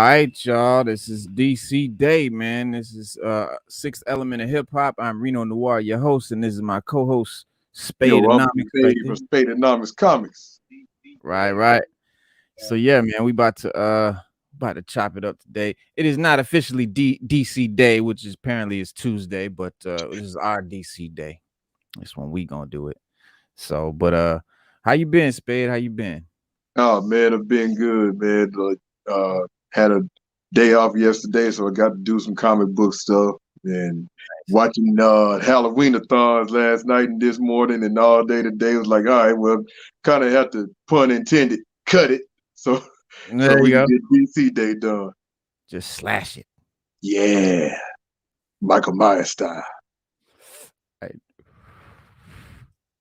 right, y'all. This is DC Day, man. This is Sixth Element of Hip Hop. I'm Reno Noir, your host, and this is my co-host Spade Yo, I'm Anomics right Spade there. from Spade Comics. Right, right. So yeah, man, we about to chop it up today. It is not officially DC Day, which is apparently is Tuesday, but this is our DC Day. This one we gonna do it. So, but how you been, Spade? How you been? Oh man, I've been good, man. Had a day off yesterday, so I got to do some comic book stuff and watching Halloween-a-thons last night and this morning and all day today. Was like, all right, well, kind of have to pun intended, cut it. So There we you can go. get DC Day done. Just slash it. Yeah, Michael Myers style. Right.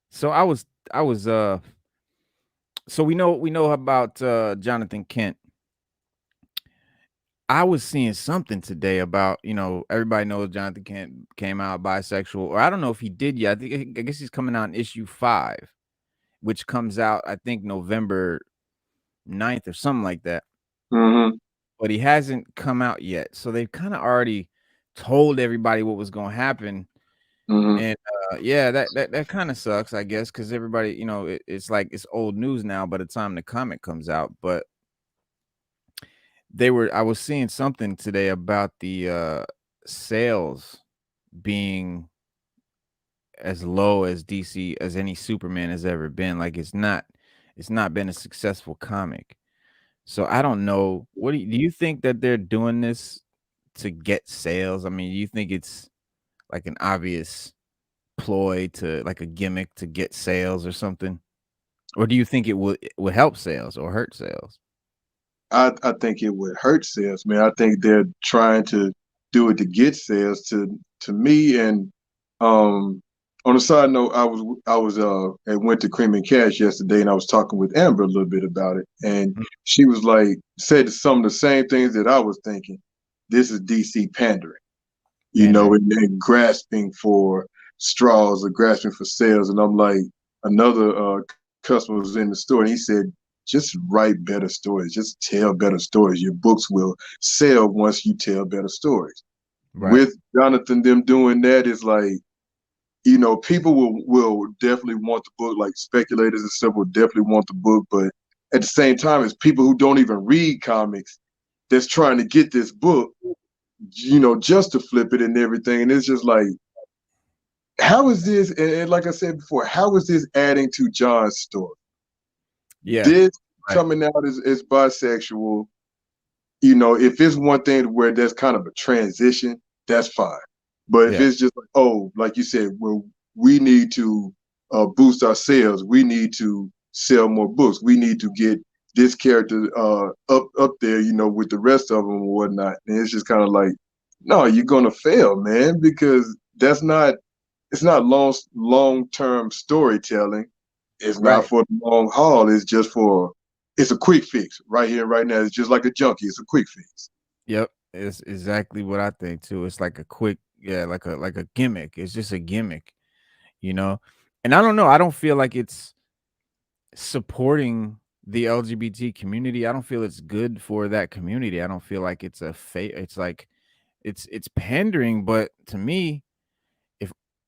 So I was so we know about Jonathan Kent. I was seeing something today about, everybody knows Jonathan Kent came out bisexual, or I don't know if he did yet. I guess he's coming out in issue 5, which comes out, I think, November 9th or something like that. Mm-hmm. But he hasn't come out yet. So they've kind of already told everybody what was going to happen. Mm-hmm. And yeah, that kind of sucks, I guess, because everybody, it's like it's old news now by the time the comic comes out. But I was seeing something today about the sales being as low as DC as any Superman has ever been. Like it's not been a successful comic. So I don't know. Do you think that they're doing this to get sales? I mean, do you think it's like an obvious ploy, to like a gimmick to get sales or something? Or do you think it would help sales or hurt sales? I think it would hurt sales, man. I think they're trying to do it to get sales. To me, and on a side note, I went to Cream and Cash yesterday, and I was talking with Amber a little bit about it, and Mm. she was like said some of the same things that I was thinking. This is DC pandering, Pandering. and grasping for straws or grasping for sales. And I'm like, another customer was in the store, and he said, just write better stories, just tell better stories. Your books will sell once you tell better stories. Right. With Jonathan them doing that, is like, people will definitely want the book, like speculators and stuff will definitely want the book, but at the same time, it's people who don't even read comics that's trying to get this book, just to flip it and everything. And it's just like, how is this? And like I said before, how is this adding to John's story? Yeah. This Right. coming out as bisexual, if it's one thing where there's kind of a transition, that's fine. But if Yeah. it's just like, oh, like you said, well, we need to boost our sales, we need to sell more books, we need to get this character up there, with the rest of them and whatnot. And it's just kind of like, no, you're gonna fail, man, because it's not long term storytelling. It's not Right. for the long haul. It's a quick fix right here, right now. It's just like a junkie. It's a quick fix. Yep. It's exactly what I think too. It's like a quick, yeah, like a gimmick. It's just a gimmick, you know. And I don't know. I don't feel like it's supporting the LGBT community. I don't feel it's good for that community. I don't feel like it's it's like it's pandering, but to me,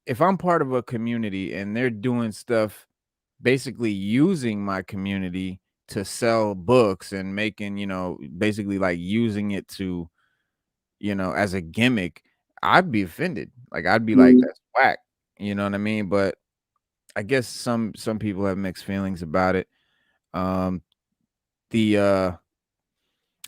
if I'm part of a community and they're doing stuff basically using my community to sell books and making, basically like using it to, as a gimmick, I'd be offended. Like I'd be like, Mm, that's whack. You know what I mean? But I guess some people have mixed feelings about it. Um the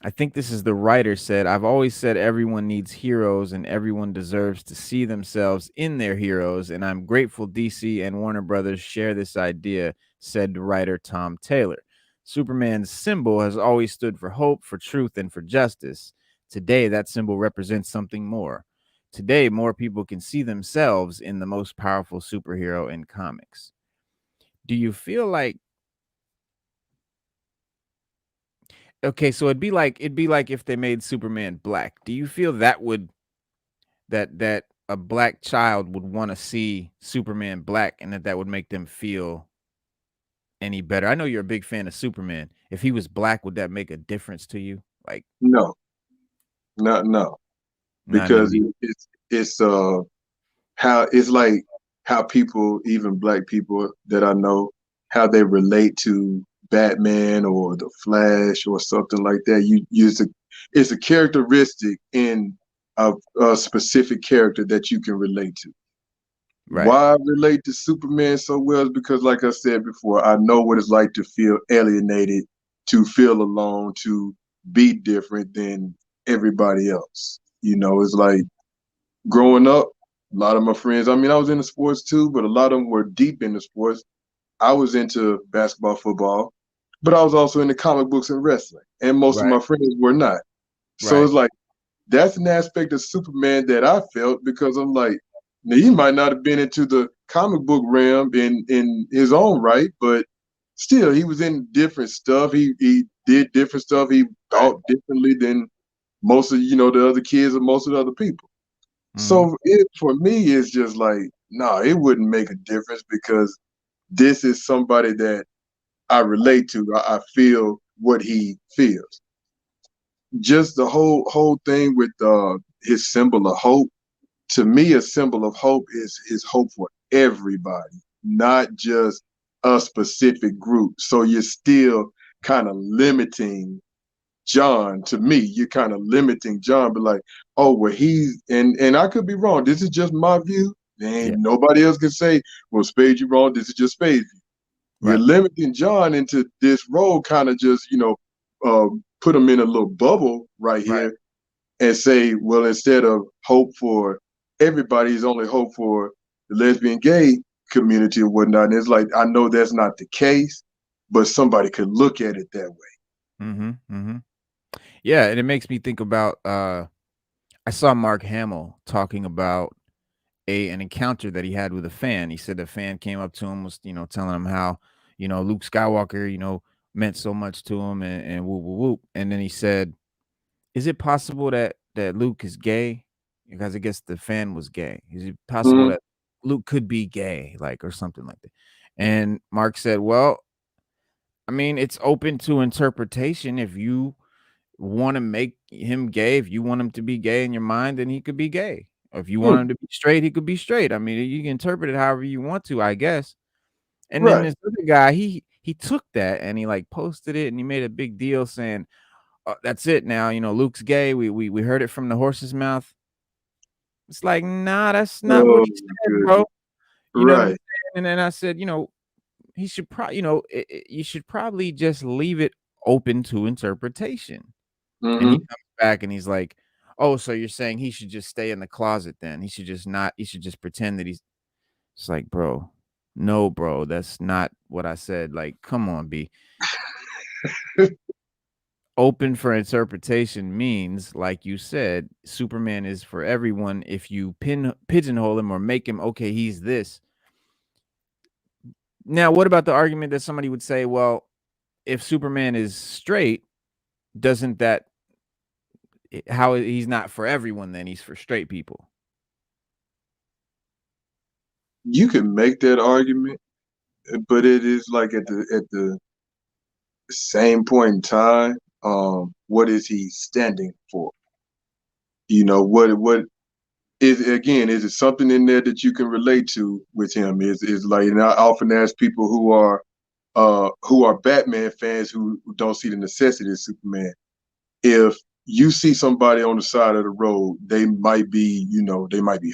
I think this is the writer said, I've always said everyone needs heroes and everyone deserves to see themselves in their heroes, and I'm grateful DC and Warner Brothers share this idea, said writer Tom Taylor. Superman's symbol has always stood for hope, for truth, and for justice. Today, that symbol represents something more. Today, more people can see themselves in the most powerful superhero in comics. Do you feel like okay, so it'd be like if they made Superman black. Do you feel that that a black child would want to see Superman black and that would make them feel any better? I know you're a big fan of Superman. If he was black, would that make a difference to you? Like, no, not no, Not because indeed. it's how it's like how people, even black people that I know, how they relate to Batman or the Flash or something like that. You use it's a characteristic in a specific character that you can relate to. Right. Why I relate to Superman so well is because, like I said before, I know what it's like to feel alienated, to feel alone, to be different than everybody else. You know, it's like growing up, a lot of my friends, I mean, I was into sports too, but a lot of them were deep into sports. I was into basketball, football, but I was also into comic books and wrestling, and most of Right. my friends were not. So Right. it's like, that's an aspect of Superman that I felt because I'm like, now he might not have been into the comic book realm in his own right, but still he was in different stuff. He did different stuff. He Right. thought differently than most of the other kids and most of the other people. Mm-hmm. So it for me it's just like, nah, it wouldn't make a difference because this is somebody that I relate to. I feel what he feels. Just the whole thing with his symbol of hope. To me, a symbol of hope is hope for everybody, not just a specific group. So you're still kind of limiting John. To me, you're kind of limiting John, but like, oh well, he's and I could be wrong. This is just my view. Yeah. And nobody else can say, well, Spade, you wrong. This is just Spade's view. You're Right. limiting John into this role, kind of just, put him in a little bubble right Right. here and say, well, instead of hope for everybody, he's only hope for the lesbian gay community or whatnot. And it's like, I know that's not the case, but somebody could look at it that way. Mm-hmm. Mm-hmm. Yeah, and it makes me think about I saw Mark Hamill talking about a an encounter that he had with a fan. He said a fan came up to him, was, telling him how, Luke Skywalker, meant so much to him and whoop whoop whoop. And then he said, is it possible that Luke is gay? Because I guess the fan was gay. Is it possible Mm-hmm. that Luke could be gay, like, or something like that? And Mark said, well, I mean, it's open to interpretation. If you want to make him gay, if you want him to be gay in your mind, then he could be gay. Or if you want him to be straight, he could be straight. I mean, you can interpret it however you want to, I guess. And then Right. this other guy, he took that and he like posted it and he made a big deal saying, "That's it now. Luke's gay. We heard it from the horse's mouth." It's like, nah, that's not what Oh, he said, bro. goodness. You know what I'm Right. saying? And then I said, he should probably, you should probably just leave it open to interpretation. And he Mm-hmm. comes back and he's like, "Oh, so you're saying he should just stay in the closet then? He should just pretend that he's." It's like, "Bro, no, bro, that's not what I said. Like, come on, B. Open for interpretation means, like you said, Superman is for everyone. If you pigeonhole him or make him, okay, he's this. Now, what about the argument that somebody would say, well, if Superman is straight, doesn't that how he's not for everyone then he's for straight people?" You can make that argument, but it is like at the same point in time, what is he standing for? What is, again, is it something in there that you can relate to with him? Is like, and I often ask people who are Batman fans who don't see the necessity of Superman. If you see somebody on the side of the road, they might be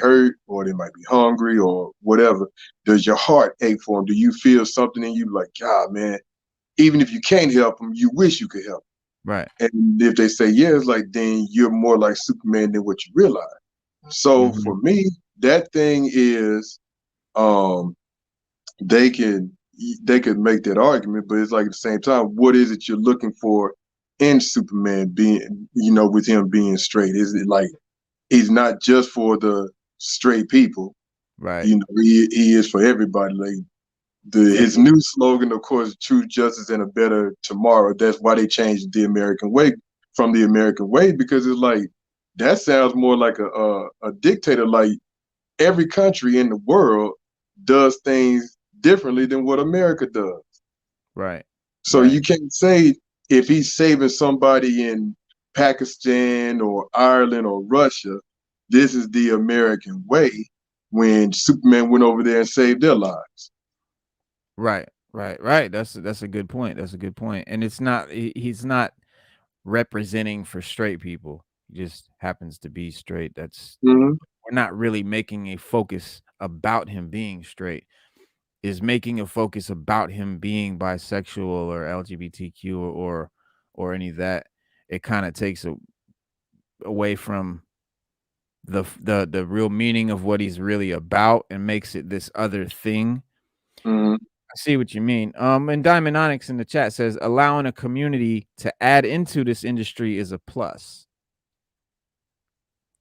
hurt or they might be hungry or whatever. Does your heart ache for them? Do you feel something in you like, God, man, even if you can't help them, you wish you could help Right. them? And if they say yes, like, then you're more like Superman than what you realize. So Mhm. for me, that thing is, um, they can they could make that argument, but it's like at the same time, what is it you're looking for in Superman being, with him being straight? Is it like he's not just for the straight people? Right. He is for everybody. Like Yeah. his new slogan, of course, "True Justice and a Better Tomorrow." That's why they changed the American way from the American way, because it's like that sounds more like a dictator. Like every country in the world does things differently than what America does. Right. So Right. you can't say if he's saving somebody in Pakistan or Ireland or Russia. This is the American way when Superman went over there and saved their lives. Right, right. That's a good point. That's a good point. And it's not he's not representing for straight people. He just happens to be straight. That's Mm-hmm. we're not really making a focus about him being straight. Is making a focus about him being bisexual or LGBTQ or any of that. It kind of takes away from the real meaning of what he's really about and makes it this other thing. Mm-hmm. I see what you mean. And Diamond Onyx in the chat says allowing a community to add into this industry is a plus.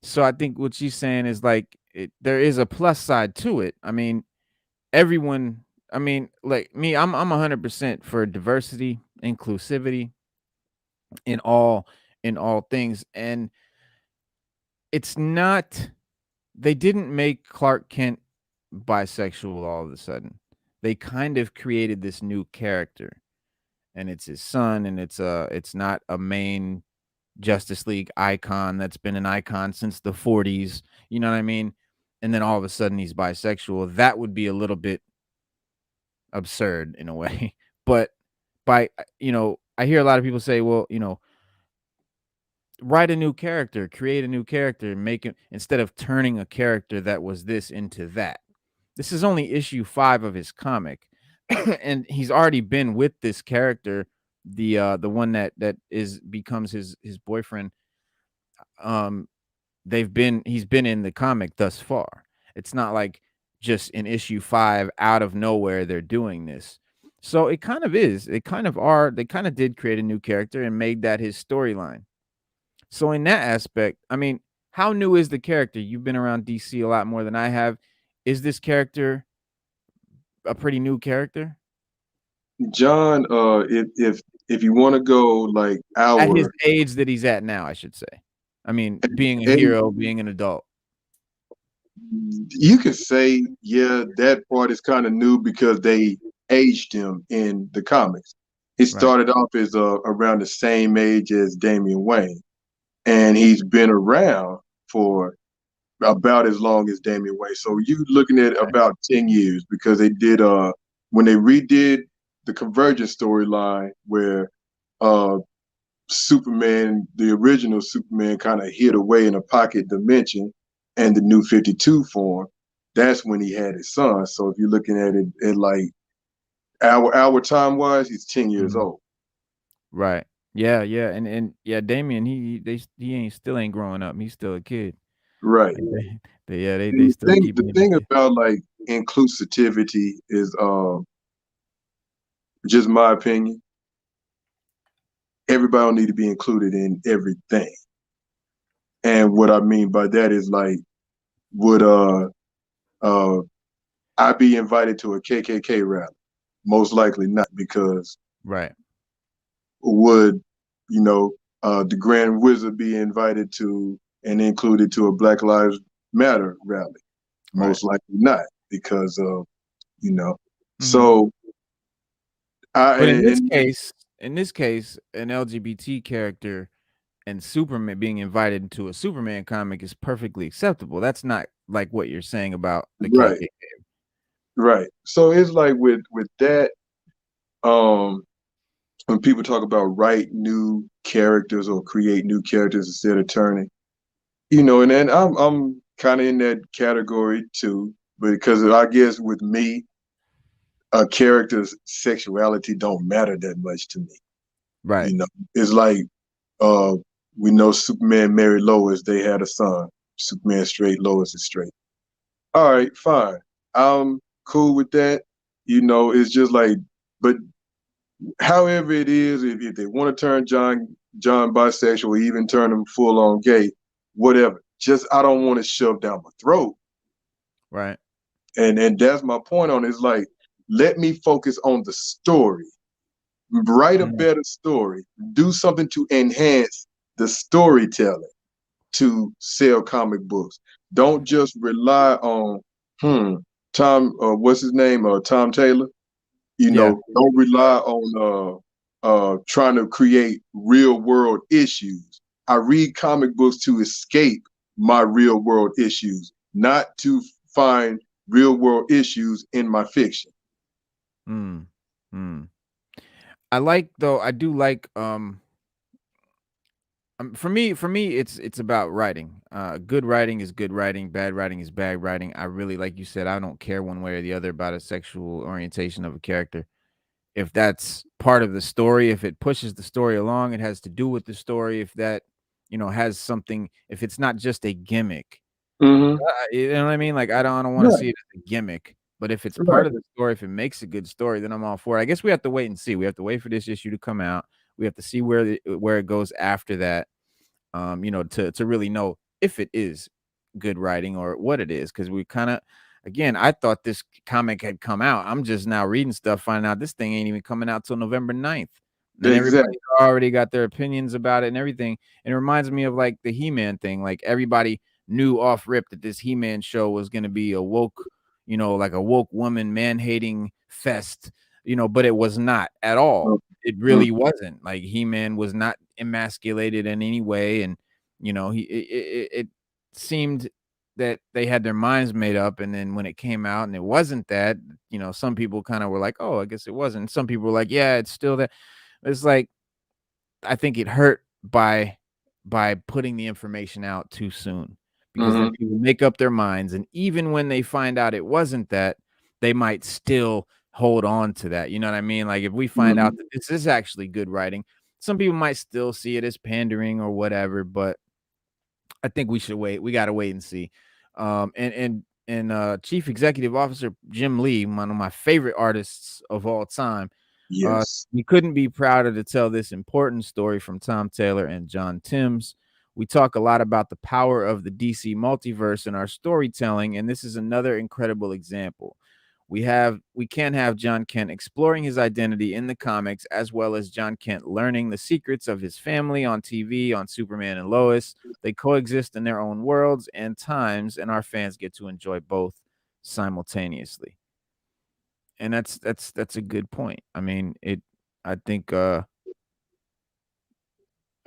So I think what she's saying is like there is a plus side to it. I mean, everyone. I mean, like me, I'm 100% for diversity, inclusivity in all things, and it's not. They didn't make Clark Kent bisexual all of a sudden. They kind of created this new character, and it's his son, and it's not a main Justice League icon that's been an icon since the 40s. You know what I mean? And then all of a sudden he's bisexual. That would be a little bit absurd in a way. But I hear a lot of people say, well, write a new character, create a new character, make it instead of turning a character that was this into that. This is only issue 5 of his comic. And he's already been with this character, the one that is becomes his boyfriend. Um he's been in the comic thus far. It's not like just in issue 5 out of nowhere they're doing this. So it kind of is. They kind of did create a new character and made that his storyline. So in that aspect, I mean, how new is the character? You've been around DC a lot more than I have. Is this character a pretty new character? John, if you want to go like At his our age that he's at now, I should say. I mean, being a age, hero, being an adult. you could say, yeah, that part is kind of new because they aged him in the comics. He Right. started off as around the same age as Damian Wayne, and he's been around for about as long as Damian Wayne. So you looking at Right. about 10 years because they did when they redid the Convergence storyline where uh Superman, the original Superman, kind of hid away in a pocket dimension, and the New 52 form. That's when he had his son. So if you're looking at it at like our time wise, he's 10 years Mhm. old. Right. Yeah, yeah, and yeah, Damien, he ain't still ain't growing up. He's still a kid. Right. Like they And still keep the him a thing kid. about like inclusivity is just my opinion. Everybody don't need to be included in everything. And what I mean by that is like, would uh I be invited to a KKK rally? Most likely not, because Right. would the Grand Wizard be invited to and included to a Black Lives Matter rally? Right. Most likely not, because of you know. Mhm. So I But and in this case, an LGBT character and Superman being invited into a Superman comic is perfectly acceptable. That's not like what you're saying about the right, KKK. right. So it's like with that, um, when people talk about write new characters or create new characters instead of turning, and then I'm kind of in that category too, because I guess with me, a character's sexuality don't matter that much to me. Right. You know, it's like uh, we know Superman married Lois, they had a son. Superman straight, Lois is straight. All right, fine. I'm cool with that. It's just like, but however it is, if they want to turn John bisexual, or even turn him full on gay, whatever. Just I don't want to shove down my throat. Right. And that's my point on it. It's like, let me focus on the story. Write a Mhm. better story. Do something to enhance the storytelling to sell comic books. Don't just rely on Tom what's his name? Tom Taylor. Yeah. Don't rely on trying to create real world issues. I read comic books to escape my real world issues, not to find real world issues in my fiction. Mm, mm. I like though. I do like. For me, it's about writing. Good writing is good writing. Bad writing is bad writing. I really, like you said, I don't care one way or the other about a sexual orientation of a character. If that's part of the story, if it pushes the story along, it has to do with the story. If that, has something, if it's not just a gimmick, Mm-hmm. you know what I mean? Like I don't want to Right, see it as a gimmick. But if it's part right. of the story, if it makes a good story, then I'm all for it. I guess we have to wait and see. We have to wait for this issue to come out. We have to see where it goes after that, to really know if it is good writing or what it is. Because we kind of, again, I thought this comic had come out. I'm just now reading stuff, finding out this thing ain't even coming out till November 9th. And Exactly. everybody already got their opinions about it and everything. And it reminds me of like the He-Man thing. Like everybody knew off rip that this He-Man show was going to be a woke, like a woke woman man-hating fest, but it was not at all. It Mm-hmm. really wasn't. Like He-Man was not emasculated in any way, and it seemed that they had their minds made up, and then when it came out and it wasn't that, some people kind of were like, "Oh, I guess it wasn't." Some people were like, "Yeah, it's still that." It's like I think it hurt by putting the information out too soon, because then Mm-hmm. people make up their minds, and even when they find out it wasn't that, they might still hold on to that, you know what I mean? Like, if we find out Mm-hmm. that this is actually good writing, some people might still see it as pandering or whatever, but I think we should wait. We gotta wait and see. Chief Executive Officer Jim Lee, one of my favorite artists of all time, Yes. we couldn't be prouder to tell this important story from Tom Taylor and John Timms. We talk a lot about the power of the DC multiverse in our storytelling, and this is another incredible example. We can have John Kent exploring his identity in the comics, as well as John Kent learning the secrets of his family on TV on Superman and Lois. They coexist in their own worlds and times, and our fans get to enjoy both simultaneously. And that's a good point. I mean, I think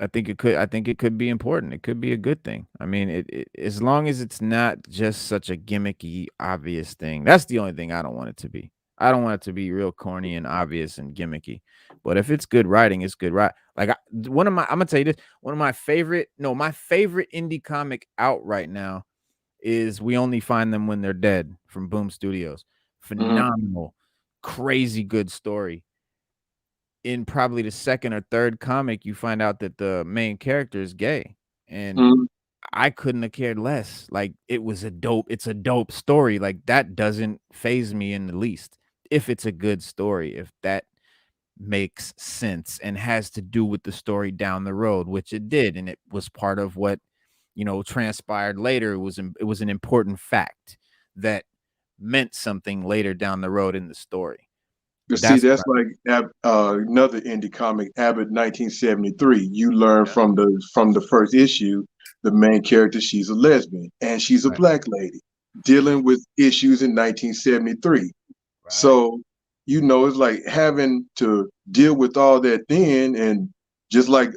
I think it could be important. It could be a good thing. I mean, as long as it's not just such a gimmicky, obvious thing. That's the only thing I don't want it to be. I don't want it to be real corny and obvious and gimmicky. But if it's good writing, it's good right. Like I'm gonna tell you this. One of my favorite, no, my favorite indie comic out right now is We Only Find Them When They're Dead from Boom Studios. Mm-hmm. Phenomenal, crazy good story. In probably the second or third comic, you find out that the main character is gay, and Mm-hmm. I couldn't have cared less. Like, it's a dope story. Like, that doesn't phase me in the least. If it's a good story, if that makes sense and has to do with the story down the road, which it did, and it was part of what, transpired later. It was an important fact that meant something later down the road in the story. You see, That's that's what like another indie comic, Abbott 1973. You learn Yeah. from the first issue, the main character, she's a lesbian and she's a Right. black lady dealing with issues in 1973. Right. So, it's like having to deal with all that then, and just like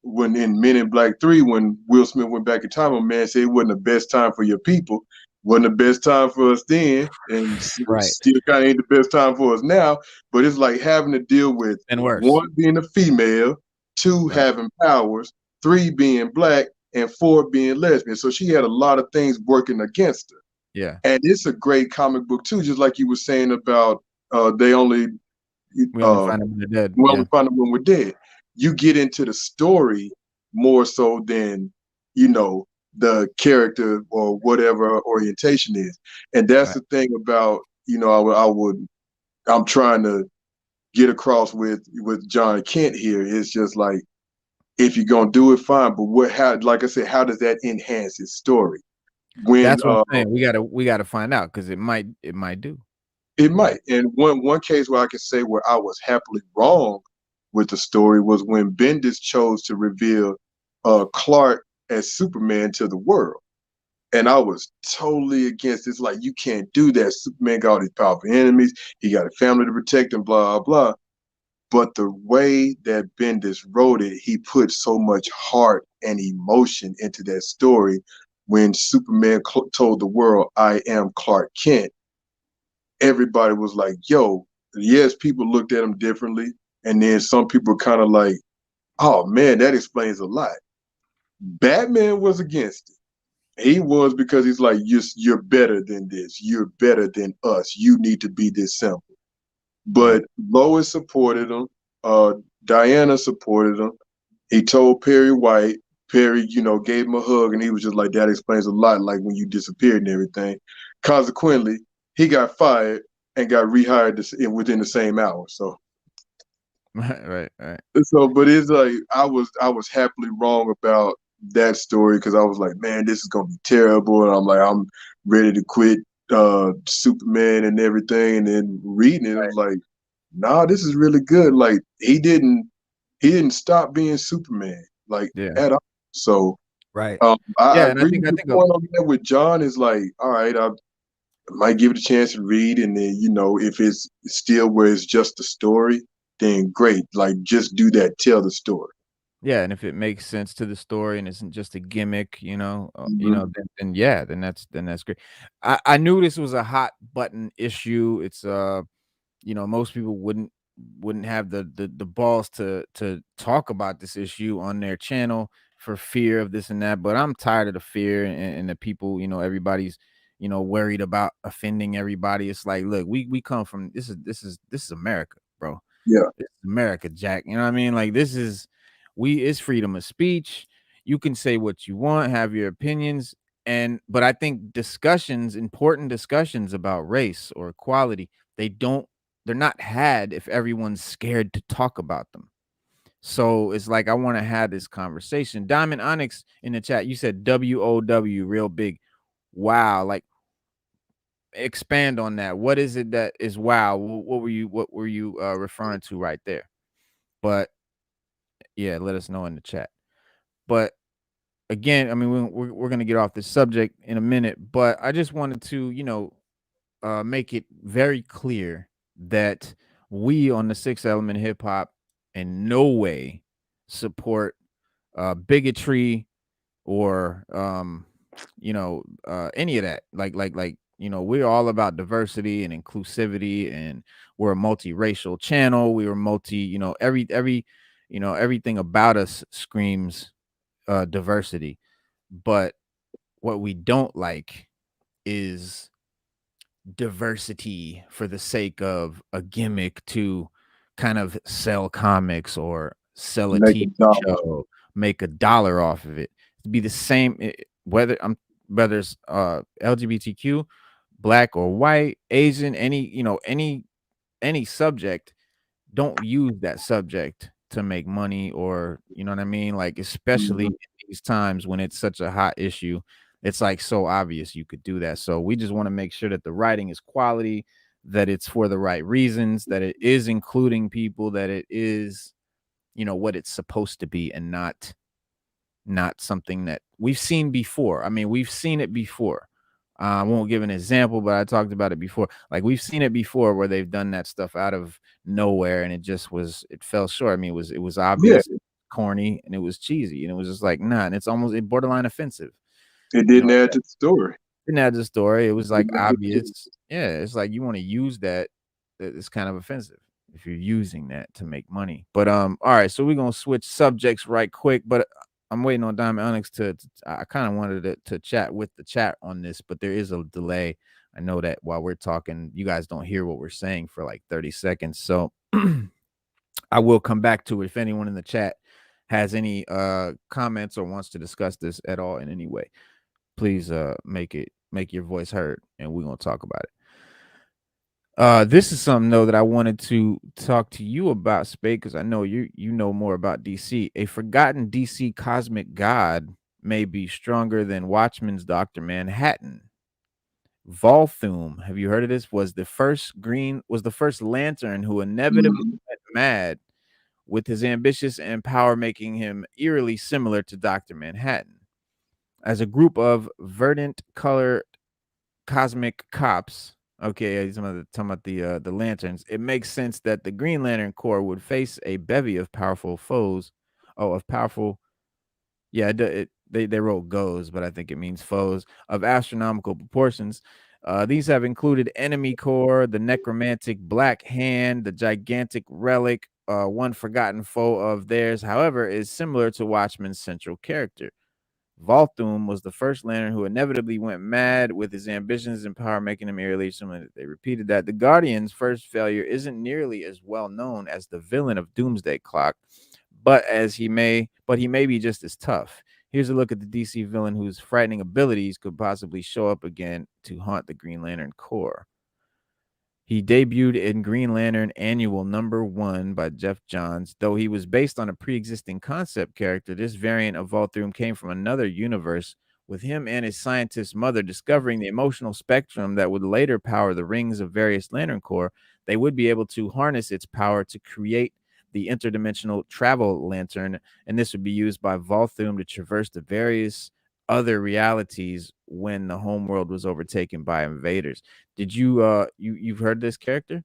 when in Men in Black 3, when Will Smith went back in time, a man said it wasn't the best time for your people, wasn't the best time for us then, and Right. still kind of ain't the best time for us now. But it's like having to deal with And worse. one being a female, two Right. having powers, three being black, and four being lesbian. So she had a lot of things working against her. Yeah. And it's a great comic book too, just like you were saying about they only We only uh find them when they're dead. well we Yeah. find them when we're dead. You get into the story more so than the character or whatever orientation is. And that's Right. the thing about I'm trying to get across with John Kent here. It's just like, if you're gonna do it, fine, but how, like I said, how does that enhance his story? When That's what I'm saying. We gotta find out, because it might do. It It might. might. And one case where I can say where I was happily wrong with the story was when Bendis chose to reveal Clark as Superman to the world. And I was totally against it. It's like, you can't do that. Superman got all these powerful enemies. He got a family to protect and blah, blah. But the way that Bendis wrote it, he put so much heart and emotion into that story. When Superman told the world, "I am Clark Kent," everybody was like, "Yo." Yes, people looked at him differently, and then some people kind of like, "Oh man, that explains a lot." Batman was against it. He was, because he's like, you're better than this. You're better than us. You need to be this simple. Right. But Lois supported him. Uh, Diana supported him. He told Perry White. Perry, gave him a hug, and he was just like, "That explains a lot. Like when you disappeared and everything." Consequently, he got fired and got rehired within the same hour. So, Right. but it's like I was happily wrong about that story, because I was like, man, this is gonna be terrible, and I'm ready to quit Superman and everything. And then reading it, it was like, nah, this is really good. Like he didn't stop being Superman, like, Yeah. at all. So Right. I Yeah, and I agree think with I the think point on that with John. Is like, all right, I might give it a chance to read, and then if it's still where it's just a story, then great. Like, just do that, tell the story. yeah, and if it makes sense to the story and isn't just a gimmick, Mhm. then yeah, then that's great. I knew this was a hot button issue. It's most people wouldn't have the balls to talk about this issue on their channel for fear of this and that. But I'm tired of the fear and the people. Everybody's worried about offending everybody. It's like, look, we come from this is America, bro. Yeah, This is America, Jack. You know what I mean? Like this is it's freedom of speech. You can say what you want, have your opinions, but I think important discussions about race or equality, they're not had if everyone's scared to talk about them. So it's like I want to have this conversation. Diamond Onyx in the chat, you said WOW real big. Wow, like expand on that. What is it that is wow? What were you referring to right there? But yeah, let us know in the chat. But again, I mean, we're gonna get off this subject in a minute, but I just wanted to, make it very clear that we on the Sixth Element Hip Hop in no way support bigotry or any of that. We're all about diversity and inclusivity, and we're a multiracial channel. We were everything about us screams diversity. But what we don't like is diversity for the sake of a gimmick to kind of sell comics or sell a make a TV dollar. show, make a dollar off of it. To be the same, whether it's LGBTQ, black or white, Asian, any subject, don't use that subject to make money, or you know what I mean? Like, especially Mhm. in these times when it's such a hot issue, it's like so obvious you could do that. So we just want to make sure that the writing is quality, that it's for the right reasons, that it is including people, that it is, what it's supposed to be, and not something that we've seen before. I mean, we've seen it before. I won't give an example, but I talked about it before. Like we've seen it before where they've done that stuff out of nowhere, and it fell short. I mean, it was Yeah, obvious, corny, and it was cheesy, and it was just like nah, and it's almost borderline offensive. it You know, didn't add to the story. didn't add the story. It was It like didn't add to the obvious. Yeah, it's like you want to use that. It's kind of offensive if you're using that to make money. But all right, so we're gonna switch subjects right quick. But I'm waiting on Diamond Onyx I kind of wanted to chat with the chat on this, but there is a delay. I know that while we're talking, you guys don't hear what we're saying for like 30 seconds. So I will come back to it if anyone in the chat has any comments or wants to discuss this at all in any way. Please make your voice heard, and we're gonna talk about it. This is something though that I wanted to talk to you about, Spade, because I know you know more about DC. A forgotten DC cosmic god may be stronger than Watchmen's Dr. Manhattan. Volthoom, have you heard of this? Was the first Lantern who inevitably Mhm. went mad with his ambitious and power, making him eerily similar to Dr. Manhattan. As a group of verdant color cosmic cops. Okay, he's talking about the lanterns. It makes sense that the Green Lantern Corps would face a bevy of powerful foes, of powerful Yeah, they wrote goes, but I think it means foes of astronomical proportions. These have included enemy core, the necromantic black hand, the gigantic relic, one forgotten foe of theirs, however, is similar to Watchman's central character. Volthoom was the first Lantern who inevitably went mad with his ambitions and power, making him eerily similar. They repeated that. The Guardian's first failure isn't nearly as well known as the villain of Doomsday Clock, but he may be just as tough. Here's a look at the DC villain whose frightening abilities could possibly show up again to haunt the Green Lantern Corps. He debuted in Green Lantern Annual #1 by Jeff Johns. Though he was based on a pre-existing concept character, this variant of Volthoom came from another universe, with him and his scientist mother discovering the emotional spectrum that would later power the rings of various Lantern Corps. They would be able to harness its power to create the interdimensional travel lantern, and this would be used by Volthoom to traverse the various other realities when the homeworld was overtaken by invaders. Did you you've heard this character?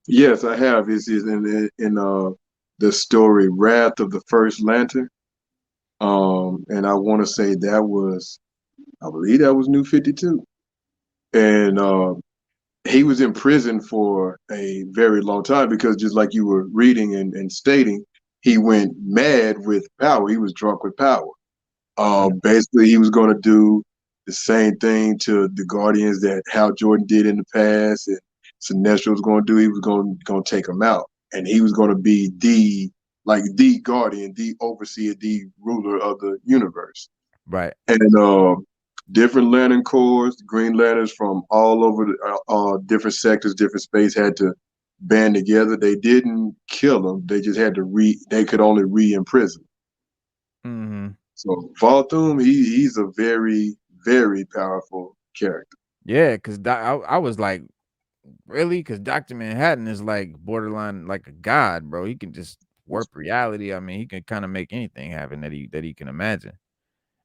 Yes, I have. Is in the story Wrath of the First Lantern. And I want to say that was, I believe that was New 52. And he was in prison for a very long time because, just like you were reading and stating, he went mad with power. He was drunk with power. Mm. Basically, he was going to do the same thing to the Guardians that Hal Jordan did in the past, and Sinestro was going to do. He was going to take them out, and he was going to be the Guardian, the overseer, the ruler of the universe. Right. And different Lantern Corps, Green Lanterns from all over the different sectors, different space had to band together. They didn't kill him. They just had to they could only re-imprison. Mhm. So Volthoom, he's a very, very powerful character. Yeah, because I was like, really? Because Dr. Manhattan is like borderline like a god, bro. He can just warp reality. I mean, he can kind of make anything happen that he can imagine.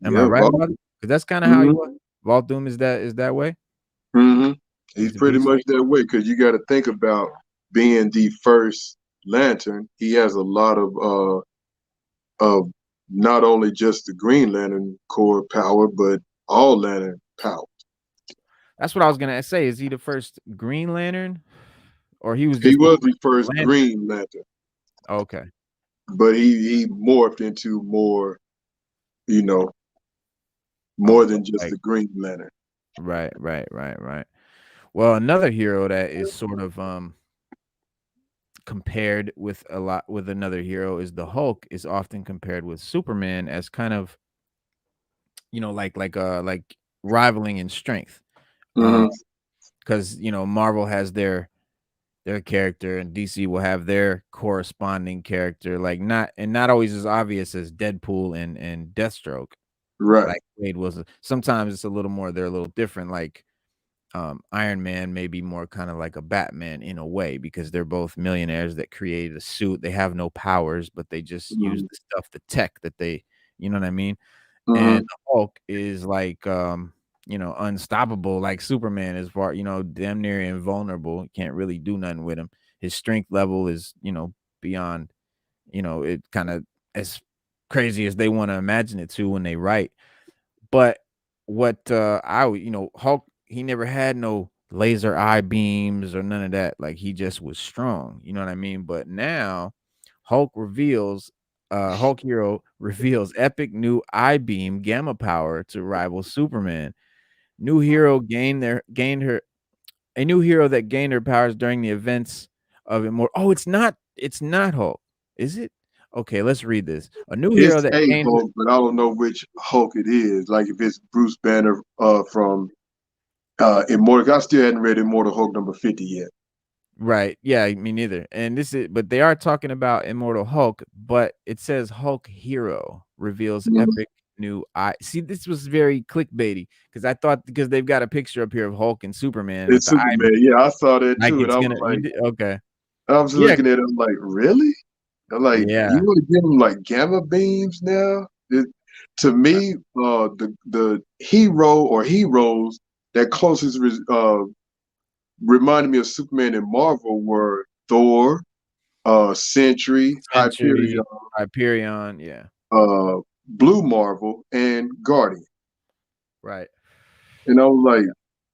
Am I Yeah, right about it? Because that's kind of how he mm-hmm, was. Volthoom is that way. mm-hmm. He's He's a pretty beast much like that way because you got to think about being the first Lantern. He has a lot of not only just the Green Lantern core power, but all Lantern power. that's what I was gonna say. Is he the first Green Lantern, or he was He just the was the first first Lantern? Green Lantern, Okay. but he morphed into more, you know, more Of than just like the Green Lantern. right. Well, another hero that is sort of compared with a lot with another hero is the Hulk is often compared with Superman as kind of, like rivaling in strength. Um Mm-hmm. because Marvel has their character and DC will have their corresponding character, like not always as obvious as Deadpool and Deathstroke. Right. Like Wade was sometimes it's a little more they're a little different, like Iron Man may be more kind of like a Batman in a way because they're both millionaires that created a suit. They have no powers, but they just use Mm-hmm. the stuff, the tech that they, you know what I mean? And Mm-hmm. the Hulk is like, unstoppable, like Superman is far, damn near invulnerable. You can't really do nothing with him. His strength level is, beyond, it kind of as crazy as they want to imagine it to when they write. But what, Hulk, he never had no laser eye beams or none of that. Like he just was strong, you know what I mean? But now Hulk Hero reveals epic new eye beam gamma power to rival Superman. New hero gained her a new hero that gained her powers during the events of Immortal. Oh, it's not Hulk, is it? Okay, let's read this. A new hero It's that a gained her Hulk, but I don't know which Hulk it is. Like if it's Bruce Banner from Immortal. I still hadn't read Immortal Hulk number 50 yet. Right. Yeah, me neither. And this is but they are talking about Immortal Hulk, but it says Hulk Hero reveals Mhm. epic new eye. See, this was very clickbaity because I thought because they've got a picture up here of Hulk and Superman with It's the eye beam, Superman. Yeah, I saw that like too, and it's I was gonna you like, did okay. I was Yeah, looking at it, I'm like, really? I'm like, you yeah. want to give him like gamma beams now? To me, the hero or heroes that closest reminded me of Superman in Marvel were Thor, Sentry, Hyperion, Century, Hyperion, yeah. uh, Blue Marvel, and Guardian. Right. And I was like,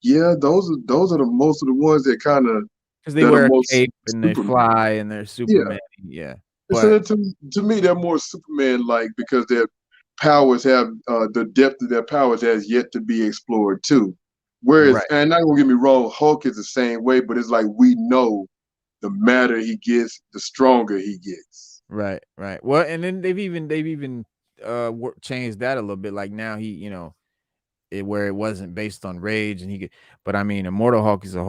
yeah, those are the most of the ones that kind of Because they that are wear a most cape and they Superman. fly and they're Yeah. Superman. Yeah. And so But that to me, they're more Superman like because their powers have the depth of their powers has yet to be explored too. Whereas, right, and not gonna get me wrong, Hulk is the same way, but it's like we know the madder he gets, the stronger he gets. right. Well, and then they've even changed that a little bit. Like now he, where it wasn't based on rage and he could, but I mean Immortal Hulk is a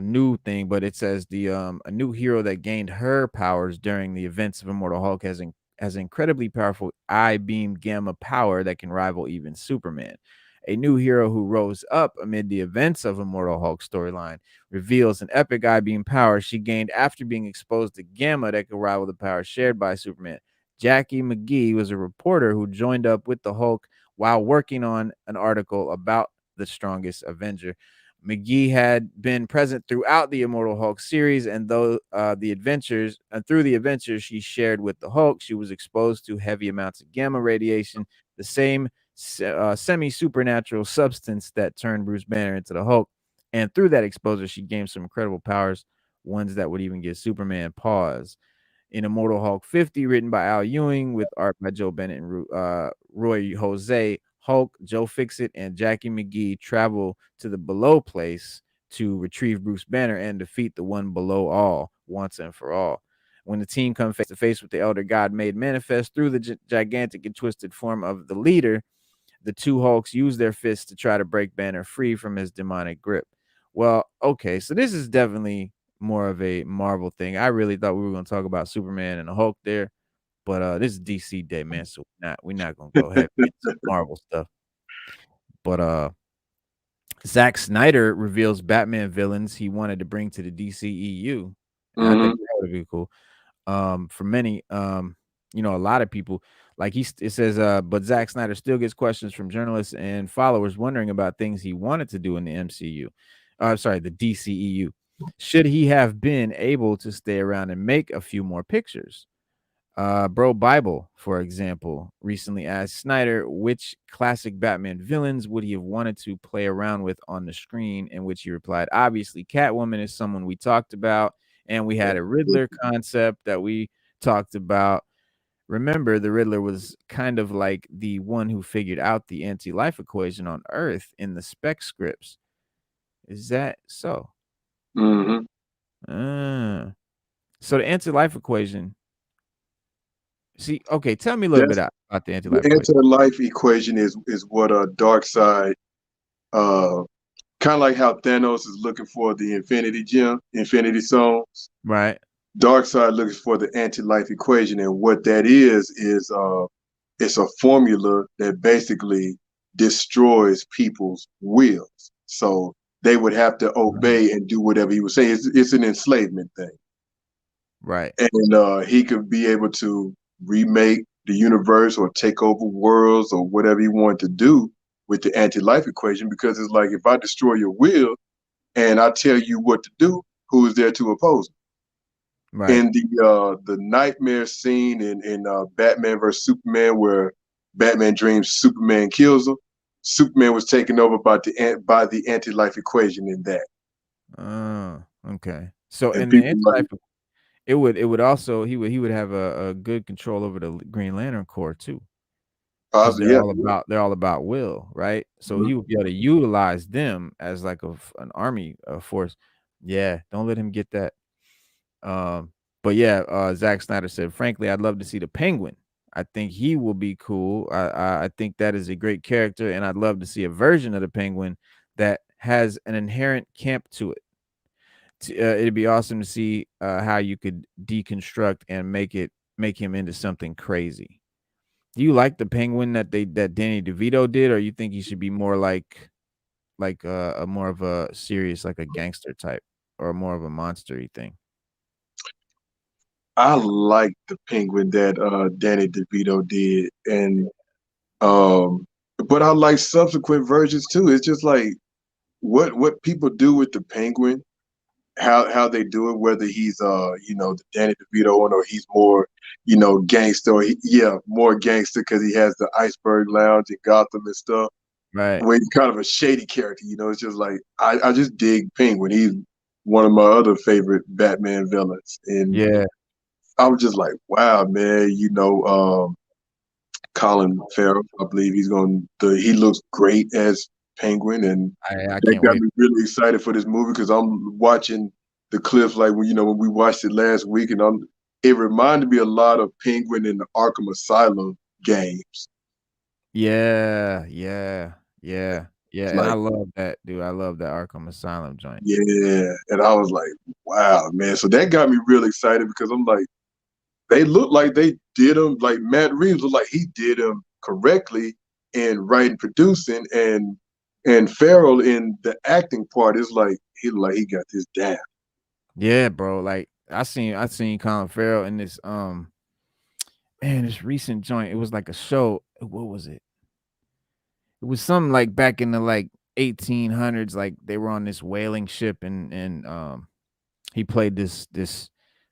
new thing, but it says a new hero that gained her powers during the events of Immortal Hulk has incredibly powerful I beam gamma power that can rival even Superman. A new hero who rose up amid the events of Immortal Hulk storyline reveals an epic I beam power she gained after being exposed to gamma that could rival the power shared by Superman. Jackie McGee was a reporter who joined up with the Hulk while working on an article about the strongest Avenger. McGee had been present throughout the Immortal Hulk series, and though through the adventures she shared with the Hulk, she was exposed to heavy amounts of gamma radiation, the same semi-supernatural substance that turned Bruce Banner into the Hulk. And through that exposure, she gained some incredible powers, ones that would even give Superman pause. In Immortal Hulk 50, written by Al Ewing with art by Joe Bennett and Roy Jose, Hulk, Joe Fixit, and Jackie McGee travel to the Below Place to retrieve Bruce Banner and defeat the one below all once and for all. When the team comes face to face with the Elder God made manifest through the gigantic and twisted form of the leader, the two Hulks use their fists to try to break Banner free from his demonic grip. Well, okay, so this is definitely more of a Marvel thing. I really thought we were going to talk about Superman and the Hulk there, but this is DC Day, man. So we're not gonna go heavy into Marvel stuff. But Zack Snyder reveals Batman villains he wanted to bring to the DCEU, and I think Mm-hmm. that would be cool. For many, a lot of people like it says, but Zack Snyder still gets questions from journalists and followers wondering about things he wanted to do in the MCU. Sorry, the DCEU. Should he have been able to stay around and make a few more pictures? Bro Bible, for example, recently asked Snyder which classic Batman villains would he have wanted to play around with on the screen, in which he replied, obviously, Catwoman is someone we talked about, and we had a Riddler concept that we talked about. Remember, the Riddler was kind of like the one who figured out the anti-life equation on Earth in the spec scripts. Is that so? Mm-hmm. Uh, so the anti-life equation. See, okay, tell me a little bit That's about the the anti-life equation. anti-life equation is what Darkseid uh kind of like how Thanos is looking for the Infinity Gem, Infinity Stones. Right. Darkseid looks for the anti-life equation, and what that is it's a formula that basically destroys people's wills. So they would have to Mhm. obey and do whatever he was saying. It's an enslavement thing, Right. and he could be able to remake the universe or take over worlds or whatever he wanted to do with the anti-life equation. Because it's like if I destroy your will and I tell you what to do, who is there to oppose me? Right. In the nightmare scene in Batman versus Superman, where Batman dreams Superman kills him, Superman was taken over by the anti-life equation in that, Oh, okay. So and in the people like, anti-life, it would also he would have a good control over the Green Lantern Corps too, because yeah, they're all about will, right? So mhm. he would be able to utilize them as like an army force. Yeah, don't let him get that. Um, but yeah, Zack Snyder said, frankly, I'd love to see the Penguin. I think he will be cool. I think that is a great character, and I'd love to see a version of the Penguin that has an inherent camp to it. It'd be awesome to see how you could deconstruct and make him into something crazy. Do you like the Penguin that Danny DeVito did, or you think he should be more like a more of a serious, like a gangster type, or more of a monstery thing? I like the Penguin that Danny DeVito did, and um, but I like subsequent versions too. It's just like what people do with the Penguin how they do it, whether he's the Danny DeVito one or he's more gangster, or more gangster because he has the Iceberg Lounge in Gotham and stuff. Right. Where he's kind of a shady character, it's just like I just dig Penguin. He's one of my other favorite Batman villains, and Yeah. I was just like, wow, man, Colin Farrell. I believe he looks great as Penguin, and I that can't got wait. me really excited for this movie because I'm watching the clips like when we watched it last week, and it reminded me a lot of Penguin in the Arkham Asylum games. Yeah, yeah, yeah, yeah, It's and I like, love that, dude. I love that Arkham Asylum joint. yeah, and I was like, wow, man. So that got me real excited because I'm like, they look like they did them, like Matt Reeves looked like he did them correctly in writing, producing, and Farrell in the acting part is like he looked like he got this down. Yeah, bro. Like I seen Colin Farrell in this man, this recent joint. It was like a show. What was it? It was something like back in the like 1800s. Like they were on this whaling ship, and he played this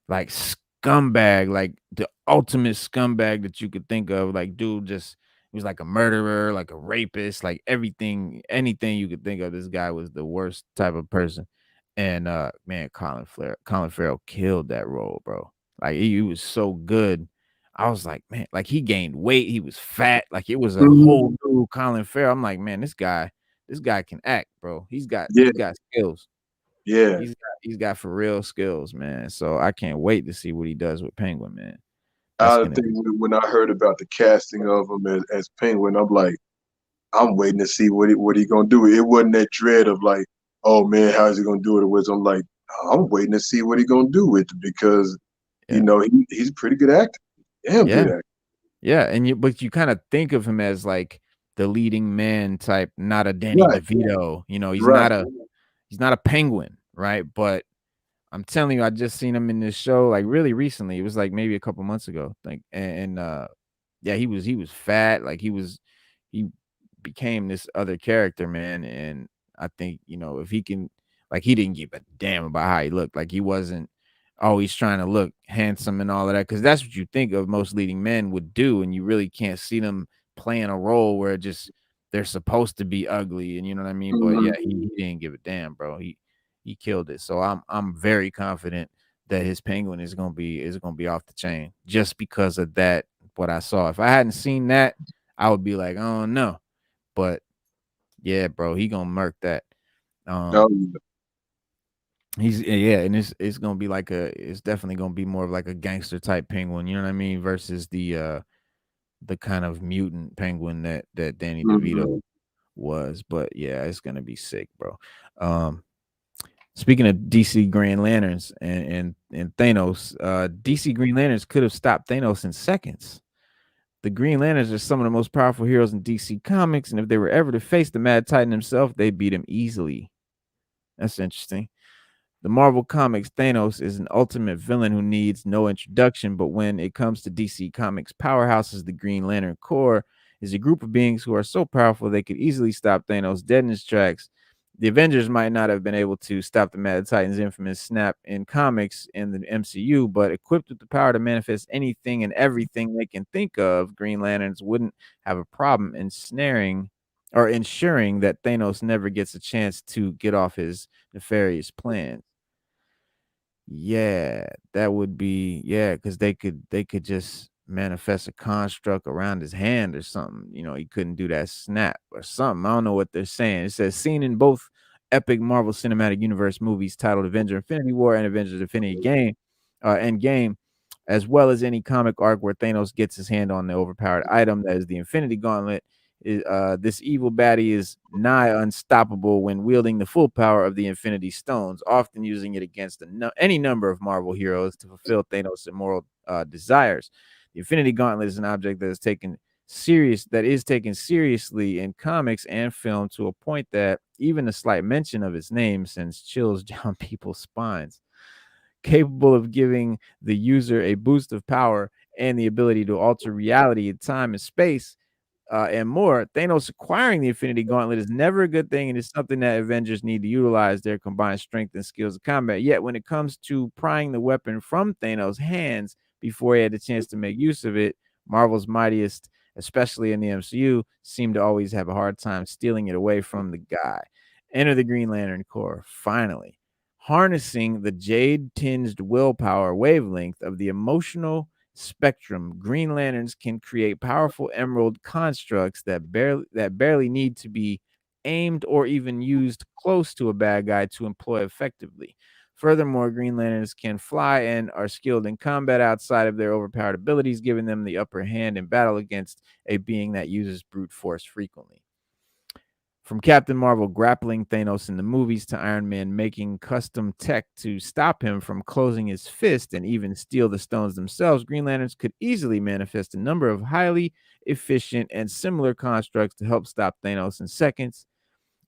like scumbag, like the ultimate scumbag that you could think of. Like, dude, just he was like a murderer, like a rapist, like everything, anything you could think of. This guy was the worst type of person. And man, Colin Farrell killed that role, bro. Like he was so good. I was like, man, like he gained weight, he was fat, like it was a Mhm. whole new Colin Farrell. I'm like, man, this guy can act, bro. Yeah, He's got skills. yeah. He's got for real skills, man. So I can't wait to see what he does with Penguin, man. That's I gonna think be when I heard about the casting of him as Penguin, I'm like, I'm waiting to see what he gonna do. It wasn't that dread of like, oh man, how is he gonna do it? It was I'm like, I'm waiting to see what he gonna do with it because yeah. he's a pretty good actor, damn Yeah. good actor. Yeah, and but you kinda think of him as like the leading man type, not a Danny Right, DeVito, right. he's not a penguin, right? But I'm telling you, I just seen him in this show, like, really recently. It was, like, maybe a couple months ago, like, yeah, he was fat, like, he became this other character, man, and I think, if he can like, he didn't give a damn about how he looked, like, he wasn't always trying to look handsome and all of that, because that's what you think of most leading men would do, and you really can't see them playing a role where just they're supposed to be ugly, and you know what I mean? But, yeah, Mhm. he didn't give a damn, bro. He killed it. So I'm very confident that his penguin is gonna be off the chain just because of that. What I saw. If I hadn't seen that, I would be like, oh no. But yeah, bro, he gonna murk that. Oh, Um, yeah, and it's gonna be like it's definitely gonna be more of like a gangster type penguin. You know what I mean? Versus the kind of mutant penguin that Danny mhm. DeVito was. But yeah, it's gonna be sick, bro. Um, Speaking of DC Green Lanterns and Thanos, DC Green Lanterns could have stopped Thanos in seconds. The Green Lanterns are some of the most powerful heroes in DC Comics, and if they were ever to face the Mad Titan himself, they'd beat him easily. That's interesting. The Marvel Comics Thanos is an ultimate villain who needs no introduction, but when it comes to DC Comics powerhouses, the Green Lantern Corps is a group of beings who are so powerful they could easily stop Thanos dead in his tracks. The Avengers might not have been able to stop the Mad Titan's infamous snap in comics in the MCU, but equipped with the power to manifest anything and everything they can think of, Green Lanterns wouldn't have a problem ensnaring or ensuring that Thanos never gets a chance to get off his nefarious plans. Yeah, that would be yeah, because they could just manifest a construct around his hand or something. He couldn't do that snap or something. I don't know what they're saying. It says seen in both epic Marvel Cinematic Universe movies titled Avenger Infinity War and Avengers Infinity Game, Endgame, as well as any comic arc where Thanos gets his hand on the overpowered item that is the Infinity Gauntlet. This evil baddie is nigh unstoppable when wielding the full power of the Infinity Stones, often using it against any number of Marvel heroes to fulfill Thanos' immoral desires. The Infinity Gauntlet is an object that is taken seriously in comics and film to a point that even a slight mention of its name sends chills down people's spines. Capable of giving the user a boost of power and the ability to alter reality in time and space, and more, Thanos acquiring the Infinity Gauntlet is never a good thing, and it's something that Avengers need to utilize their combined strength and skills of combat. Yet, when it comes to prying the weapon from Thanos' hands before he had the chance to make use of it, Marvel's mightiest, especially in the MCU, seem to always have a hard time stealing it away from the guy. Enter the Green Lantern Corps, finally. Harnessing the jade-tinged willpower wavelength of the emotional spectrum, Green Lanterns can create powerful emerald constructs that barely need to be aimed or even used close to a bad guy to employ effectively. Furthermore, Green Lanterns can fly and are skilled in combat outside of their overpowered abilities, giving them the upper hand in battle against a being that uses brute force frequently. From Captain Marvel grappling Thanos in the movies to Iron Man making custom tech to stop him from closing his fist and even steal the stones themselves, Green Lanterns could easily manifest a number of highly efficient and similar constructs to help stop Thanos in seconds,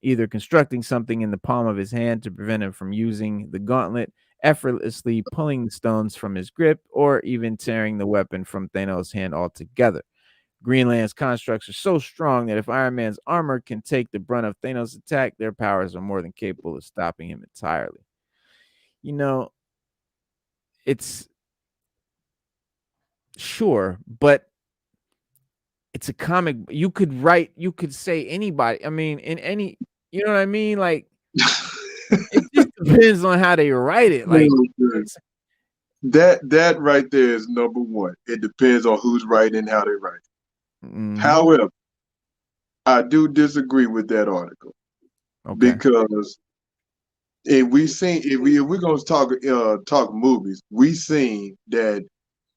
either constructing something in the palm of his hand to prevent him from using the gauntlet, effortlessly pulling the stones from his grip, or even tearing the weapon from Thanos' hand altogether. Greenland's constructs are so strong that if Iron Man's armor can take the brunt of Thanos' attack, their powers are more than capable of stopping him entirely. You know, it's sure, but it's a comic. You could say anybody. I mean, in any, you know what I mean? Like, it just depends on how they write it. Like, it's, That right there is number one. It depends on who's writing and how they write. However, I do disagree with that article because if we're gonna talk movies, we seen that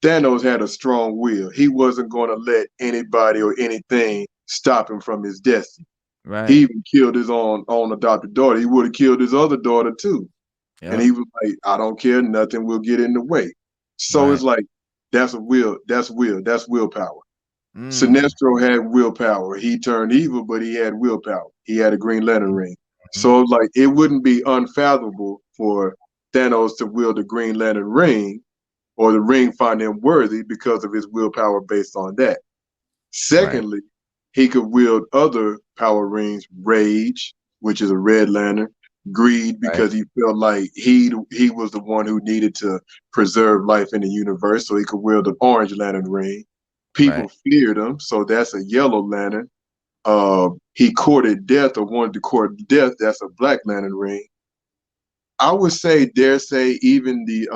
Thanos had a strong will. He wasn't gonna let anybody or anything stop him from his destiny. right. He even killed his own adopted daughter. He would have killed his other daughter too. And he was like, I don't care, nothing will get in the way. So it's like that's willpower. Sinestro had willpower. He turned evil, but he had willpower. He had a Green Lantern ring. So like it wouldn't be unfathomable for Thanos to wield the Green Lantern ring or the ring find him worthy because of his willpower based on that. Secondly, he could wield other power rings, rage, which is a red lantern, greed because he felt like he was the one who needed to preserve life in the universe, so he could wield an orange lantern ring. People feared him, so that's a yellow lantern. He courted death or wanted to court death, that's a black lantern ring. I would dare say, even the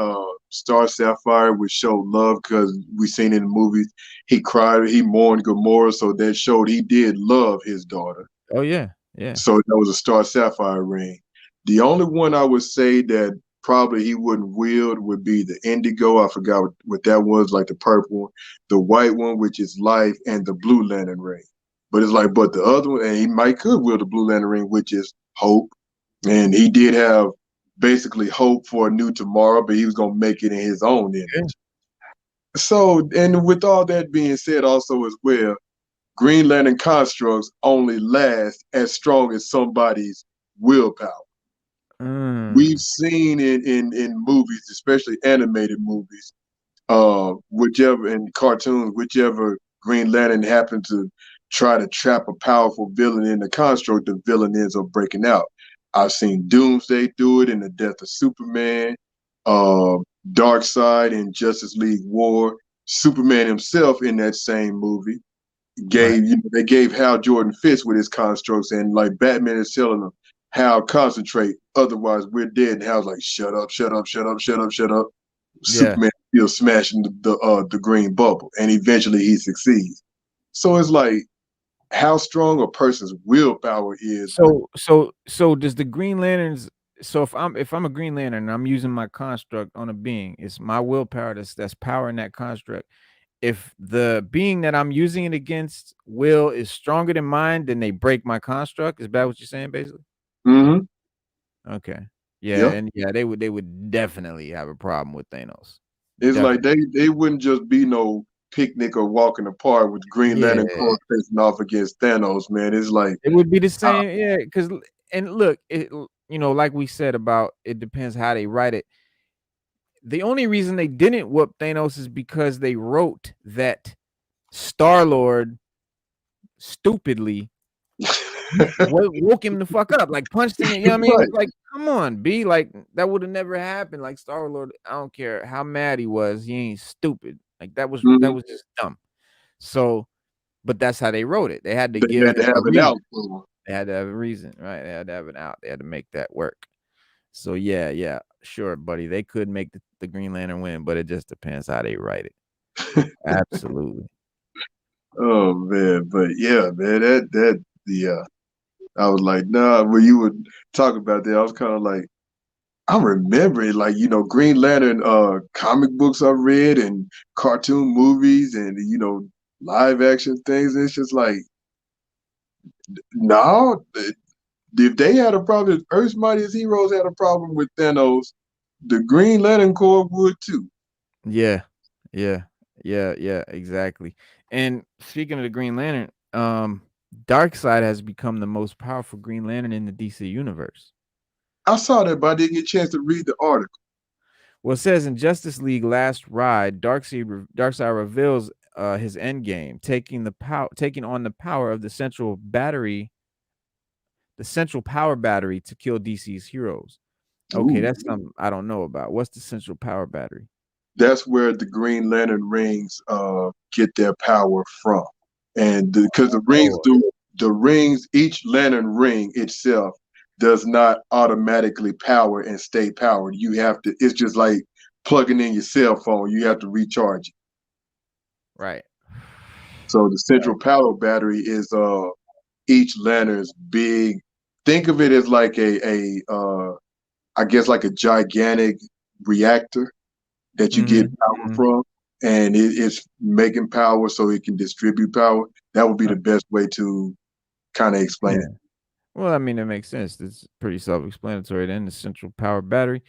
Star Sapphire would show love because we seen in the movies he cried, he mourned Gamora, so that showed he did love his daughter. Oh yeah. So that was a Star Sapphire ring. The only one I would say that probably he wouldn't wield would be the Indigo. I forgot what that was, like the purple one, the white one, which is life, and the Blue Lantern ring. But it's like, but the other one, and he could wield the Blue Lantern ring, which is hope, and he did have basically hope for a new tomorrow, but he was gonna make it in his own image. So, and with all that being said, also as well, Green Lantern constructs only last as strong as somebody's willpower. We've seen in movies, especially animated movies, whichever in cartoons, whichever Green Lantern happened to try to trap a powerful villain in the construct, the villain ends up breaking out. I've seen Doomsday do it in The Death of Superman, Darkseid in Justice League War, Superman himself in that same movie they gave Hal Jordan fits with his constructs, and like Batman is telling him, Hal, concentrate, otherwise we're dead. And Hal's like, shut up, shut up, shut up, shut up, shut up. Superman still smashing the green bubble, and eventually he succeeds. So it's like how strong a person's willpower is. So does the Green Lanterns? So if I'm a Green Lantern and I'm using my construct on a being, it's my willpower that's powering that construct. If the being that I'm using it against will is stronger than mine, then they break my construct. Is that what you're saying, basically? Okay. Yeah, and they would definitely have a problem with Thanos. It's like they wouldn't just be no picnic or walk in the park with Green Lantern Corps facing off against Thanos, man. It's like it would be the same, because and look, like we said about it depends how they write it. The only reason they didn't whoop Thanos is because they wrote that Star-Lord stupidly woke him the fuck up, like punched him. You know what I mean? It was Right. like, come on, B. Like that would have never happened. Like Star Lord, I don't care how mad he was, he ain't stupid. Like that Mhm. was just dumb. So, but that's how they wrote it. They had to They give had to a have an reason. out for him. They had to have a reason, right? They had to have an out. They had to make that work. So yeah, yeah, sure, buddy. They could make the Green Lantern win, but it just depends how they write it. Absolutely. Oh man, but yeah, man, that the I was like, nah. When you would talk about that, I was kind of like, I remember it, like Green Lantern comic books I read and cartoon movies and live action things. It's just like, no, if they had a problem, if Earth's Mightiest Heroes had a problem with Thanos, the Green Lantern Corps would too. Yeah. Yeah. Yeah, yeah, exactly. And speaking of the Green Lantern, Darkseid has become the most powerful Green Lantern in the DC universe. I saw that, but I didn't get a chance to read the article. Well, it says in Justice League Last Ride, Darkseid reveals his end game, taking on the power of the central power battery to kill DC's heroes. Okay, Ooh. that's something I don't know about. What's the central power battery? That's where the Green Lantern rings get their power from, and because the rings Oh, do the rings, each lantern ring itself does not automatically power and stay powered. You have to. It's just like plugging in your cell phone. You have to recharge it. right. So the central power battery is each lantern's big. Think of it as like a I guess like a gigantic reactor that you get Mhm, power mhm. from, and it's making power so it can distribute power. That would be the Right. best way to kind of explain Yeah. it. Well, I mean, it makes sense. It's pretty self-explanatory then, the central power battery.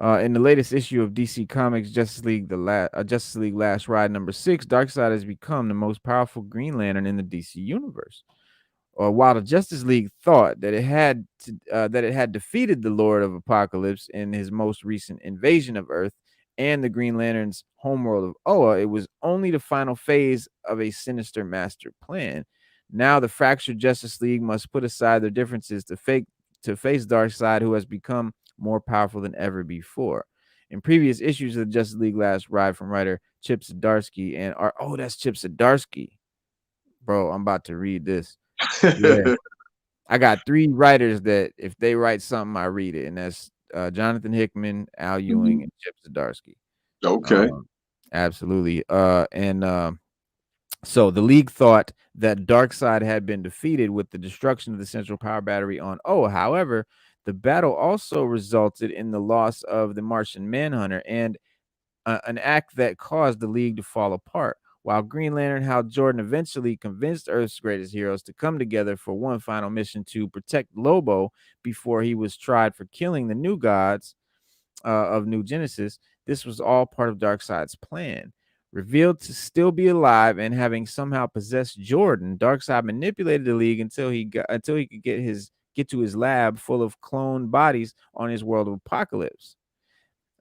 In the latest issue of DC Comics Justice League Last Ride #6, Darkseid has become the most powerful Green Lantern in the DC universe. While the Justice League thought that it had defeated the Lord of Apocalypse in his most recent invasion of Earth and the Green Lantern's homeworld of Oa, it was only the final phase of a sinister master plan. Now the fractured Justice League must put aside their differences to face Darkseid, who has become more powerful than ever before. In previous issues of the Justice League Last Ride from writer Chip Zdarsky that's Chip Zdarsky. Bro, I'm about to read this. Yeah. I got 3 writers that if they write something, I read it, and that's, Jonathan Hickman, Al Ewing, Mhm. and Chip Zdarsky. Okay. Um, absolutely, so the League thought that Darkseid had been defeated with the destruction of the central power battery on Oa. However, the battle also resulted in the loss of the Martian Manhunter and an act that caused the League to fall apart. While Green Lantern Hal Jordan eventually convinced Earth's greatest heroes to come together for one final mission to protect Lobo before he was tried for killing the new gods of New Genesis, this was all part of Darkseid's plan. Revealed to still be alive and having somehow possessed Jordan, Darkseid manipulated the League until he could get to his lab full of cloned bodies on his world of Apocalypse.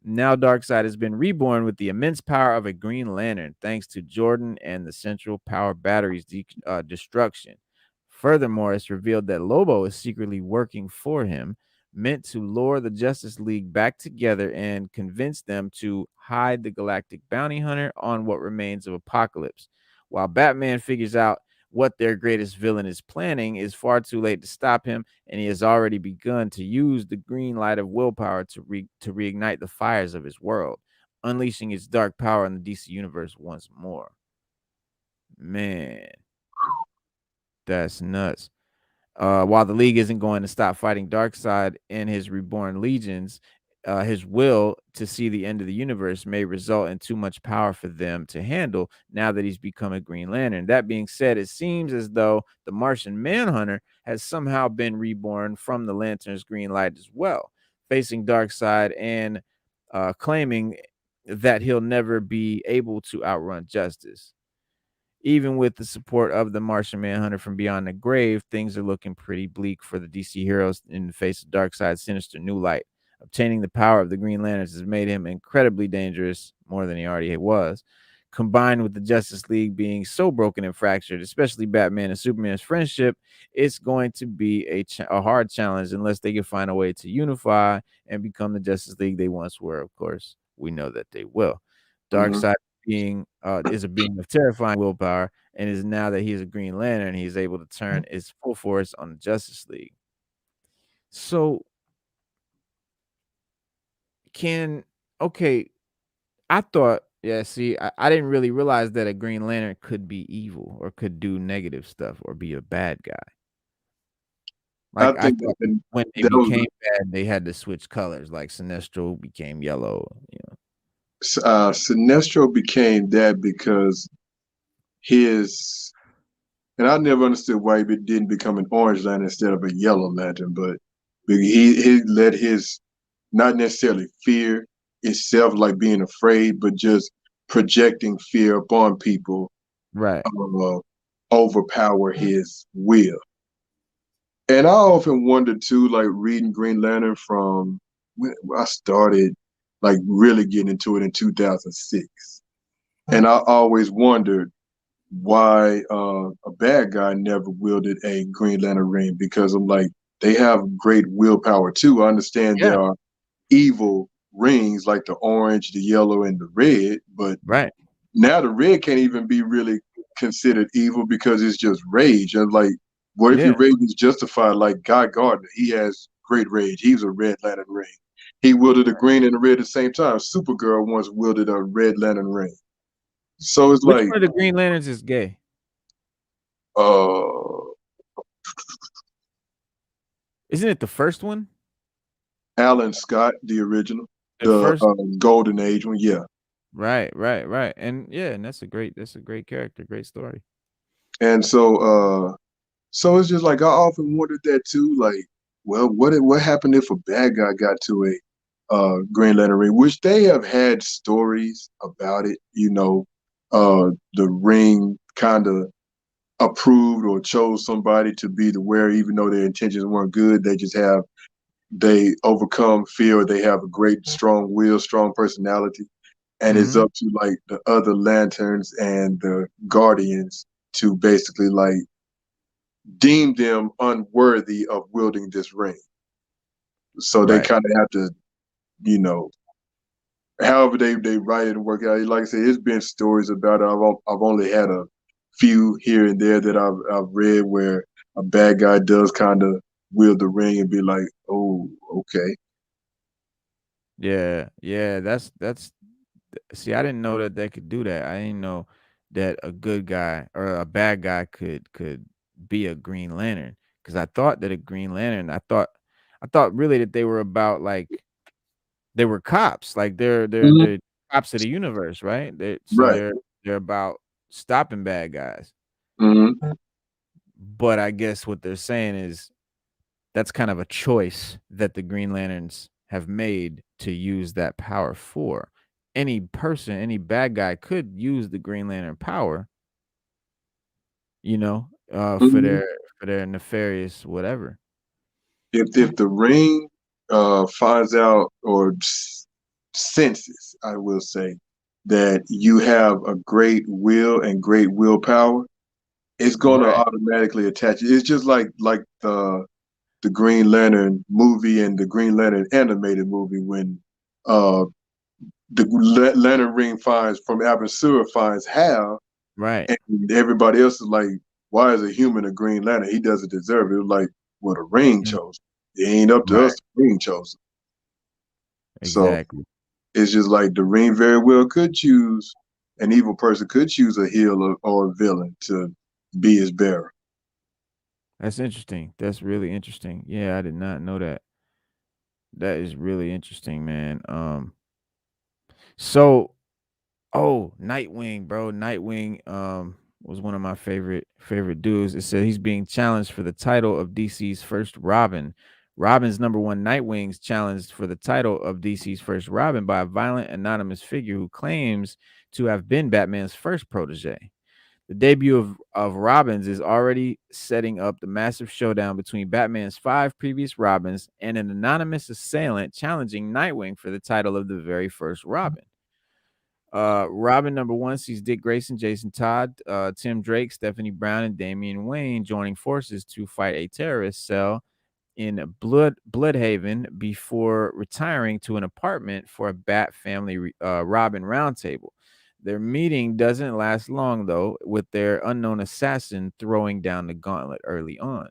Now Darkseid has been reborn with the immense power of a Green Lantern, thanks to Jordan and the central power battery's destruction. Furthermore, it's revealed that Lobo is secretly working for him, meant to lure the Justice League back together and convince them to hide the Galactic Bounty Hunter on what remains of Apocalypse. While Batman figures out what their greatest villain is planning, is far too late to stop him, and he has already begun to use the green light of willpower to reignite the fires of his world, unleashing its dark power in the DC universe once more. Man, that's nuts. While the League isn't going to stop fighting Darkseid and his reborn legions, his will to see the end of the universe may result in too much power for them to handle now that he's become a Green Lantern. That being said, it seems as though the Martian Manhunter has somehow been reborn from the Lantern's green light as well, facing Darkseid and claiming that he'll never be able to outrun justice. Even with the support of the Martian Manhunter from beyond the grave, things are looking pretty bleak for the DC heroes in the face of Darkseid's sinister new light. Obtaining the power of the Green Lanterns has made him incredibly dangerous, more than he already was. Combined with the Justice League being so broken and fractured, especially Batman and Superman's friendship, it's going to be a hard challenge unless they can find a way to unify and become the Justice League they once were. Of course, we know that they will. Mhm. Darkseid being is a being of terrifying willpower, and is now that he's a Green Lantern, he's able to turn his full force on the Justice League. So can okay, I thought, yeah, see, I didn't really realize that a Green Lantern could be evil or could do negative stuff or be a bad guy. I Like, I think that, thought when they that was became bad, they had to switch colors, like Sinestro became yellow, you know? Sinestro became that because his, and I never understood why he didn't become an orange lantern instead of a yellow lantern, but he let his, not necessarily fear itself, like being afraid, but just projecting fear upon people, Right. uh, overpower his will. And I often wondered too, like reading Green Lantern from when I started, like really getting into it in 2006. And I always wondered why a bad guy never wielded a Green Lantern ring, because I'm like, they have great willpower too. I understand Yeah, there are evil rings like the orange, the yellow, and the red, but right. now the red can't even be really considered evil because it's just rage. And like, what if your Yeah. rage is justified? Like Guy Gardner, he has great rage. He's a Red Lantern ring. He wielded a green and a red at the same time. Supergirl once wielded a Red Lantern ring. So it's Which like, one of the Green Lanterns is gay? uh, Isn't it the first one? Alan Scott, the original, The the first Golden Age one, yeah. Right, right, right. And yeah, and that's a great character, great story. And so it's just like I often wondered that too. Like, well, what happened if a bad guy got to a Green Lantern ring? Which they have had stories about it. The ring kind of approved or chose somebody to be the wearer, even though their intentions weren't good. They overcome fear. They have a great, strong will, strong personality, and it's Mhm. up to like the other lanterns and the guardians to basically like deem them unworthy of wielding this ring. So they Right. kind of have to, you know, however they write it and work out. Like I said, it's been stories about it. I've only had a few here and there that I've read where a bad guy does kind of wield the ring and be like, oh, okay. Yeah. Yeah, that's see, I didn't know that they could do that. I didn't know that a good guy or a bad guy could be a Green Lantern. Because I thought that a Green Lantern, I thought really that they were about like they were cops. Like Mhm. they're cops of the universe, right? Right. They're about stopping bad guys. Hmm. But I guess what they're saying is that's kind of a choice that the Green Lanterns have made to use that power for. Any person, any bad guy could use the Green Lantern power, you know, Hmm. for their nefarious whatever. If the ring finds out or senses, I will say, that you have a great will and great willpower, it's gonna Right, automatically attach it. It's just like the Green Lantern movie and the Green Lantern animated movie when uh the Lantern ring finds from Abasura finds Hal, right. and everybody else is like, why is a human a Green Lantern? He doesn't deserve it. It was like, well, the ring Mm, chose him. It ain't up to right, us. The ring chose him. So exactly. it's just like the ring very well could choose, an evil person could choose a healer or a villain to be his bearer. That's interesting. That's really interesting. Yeah, I did not know that. That is really interesting, man. So oh, Nightwing, bro. Nightwing was one of my favorite dudes. It said he's being challenged for the title of DC's first Robin. Robin's number one Nightwing's challenged for the title of DC's first Robin by a violent anonymous figure who claims to have been Batman's first protege. The debut of Robins is already setting up the massive showdown between Batman's five previous Robins and an anonymous assailant challenging Nightwing for the title of the very first Robin. Robin number one sees Dick Grayson, Jason Todd, Tim Drake, Stephanie Brown, and Damian Wayne joining forces to fight a terrorist cell in Bloodhaven before retiring to an apartment for a Bat family Robin roundtable. Their meeting doesn't last long, though, with their unknown assassin throwing down the gauntlet early on.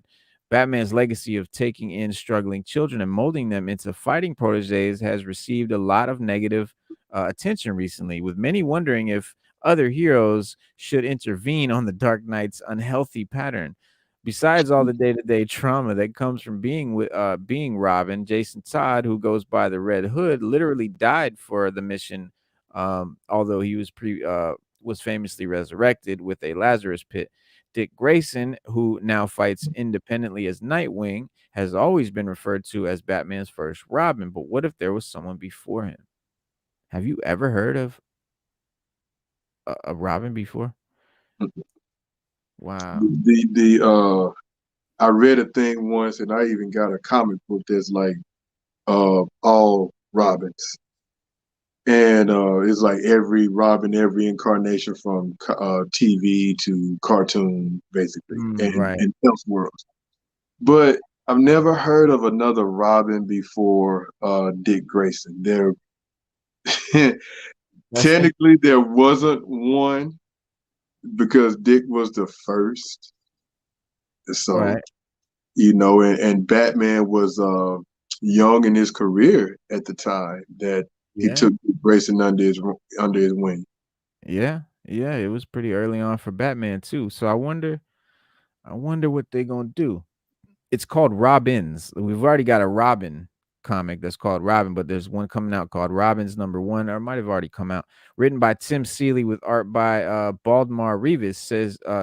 Batman's legacy of taking in struggling children and molding them into fighting proteges has received a lot of negative attention recently, with many wondering if other heroes should intervene on the Dark Knight's unhealthy pattern. Besides all the day-to-day trauma that comes from being Robin, Jason Todd, who goes by the Red Hood, literally died for the mission. Although he was famously resurrected with a Lazarus pit. Dick Grayson, who now fights independently as Nightwing, has always been referred to as Batman's first Robin. But what if there was someone before him? Have you ever heard of a Robin before? Wow. I read a thing once, and I even got a comic book that's like all Robins, and it's like every Robin, every incarnation from TV to cartoon, basically, Right. and Elseworlds. But I've never heard of another Robin before Dick Grayson. There, technically, there wasn't one because Dick was the first. So, right. and Batman was young in his career at the time that he Yeah. took Dick Grayson under his wing. Yeah. Yeah. It was pretty early on for Batman too. So I wonder what they're gonna do. It's called Robins. We've already got a Robin comic that's called Robin, but there's one coming out called Robins number one, or it might have already come out. Written by Tim Seeley with art by Baldmar Revis,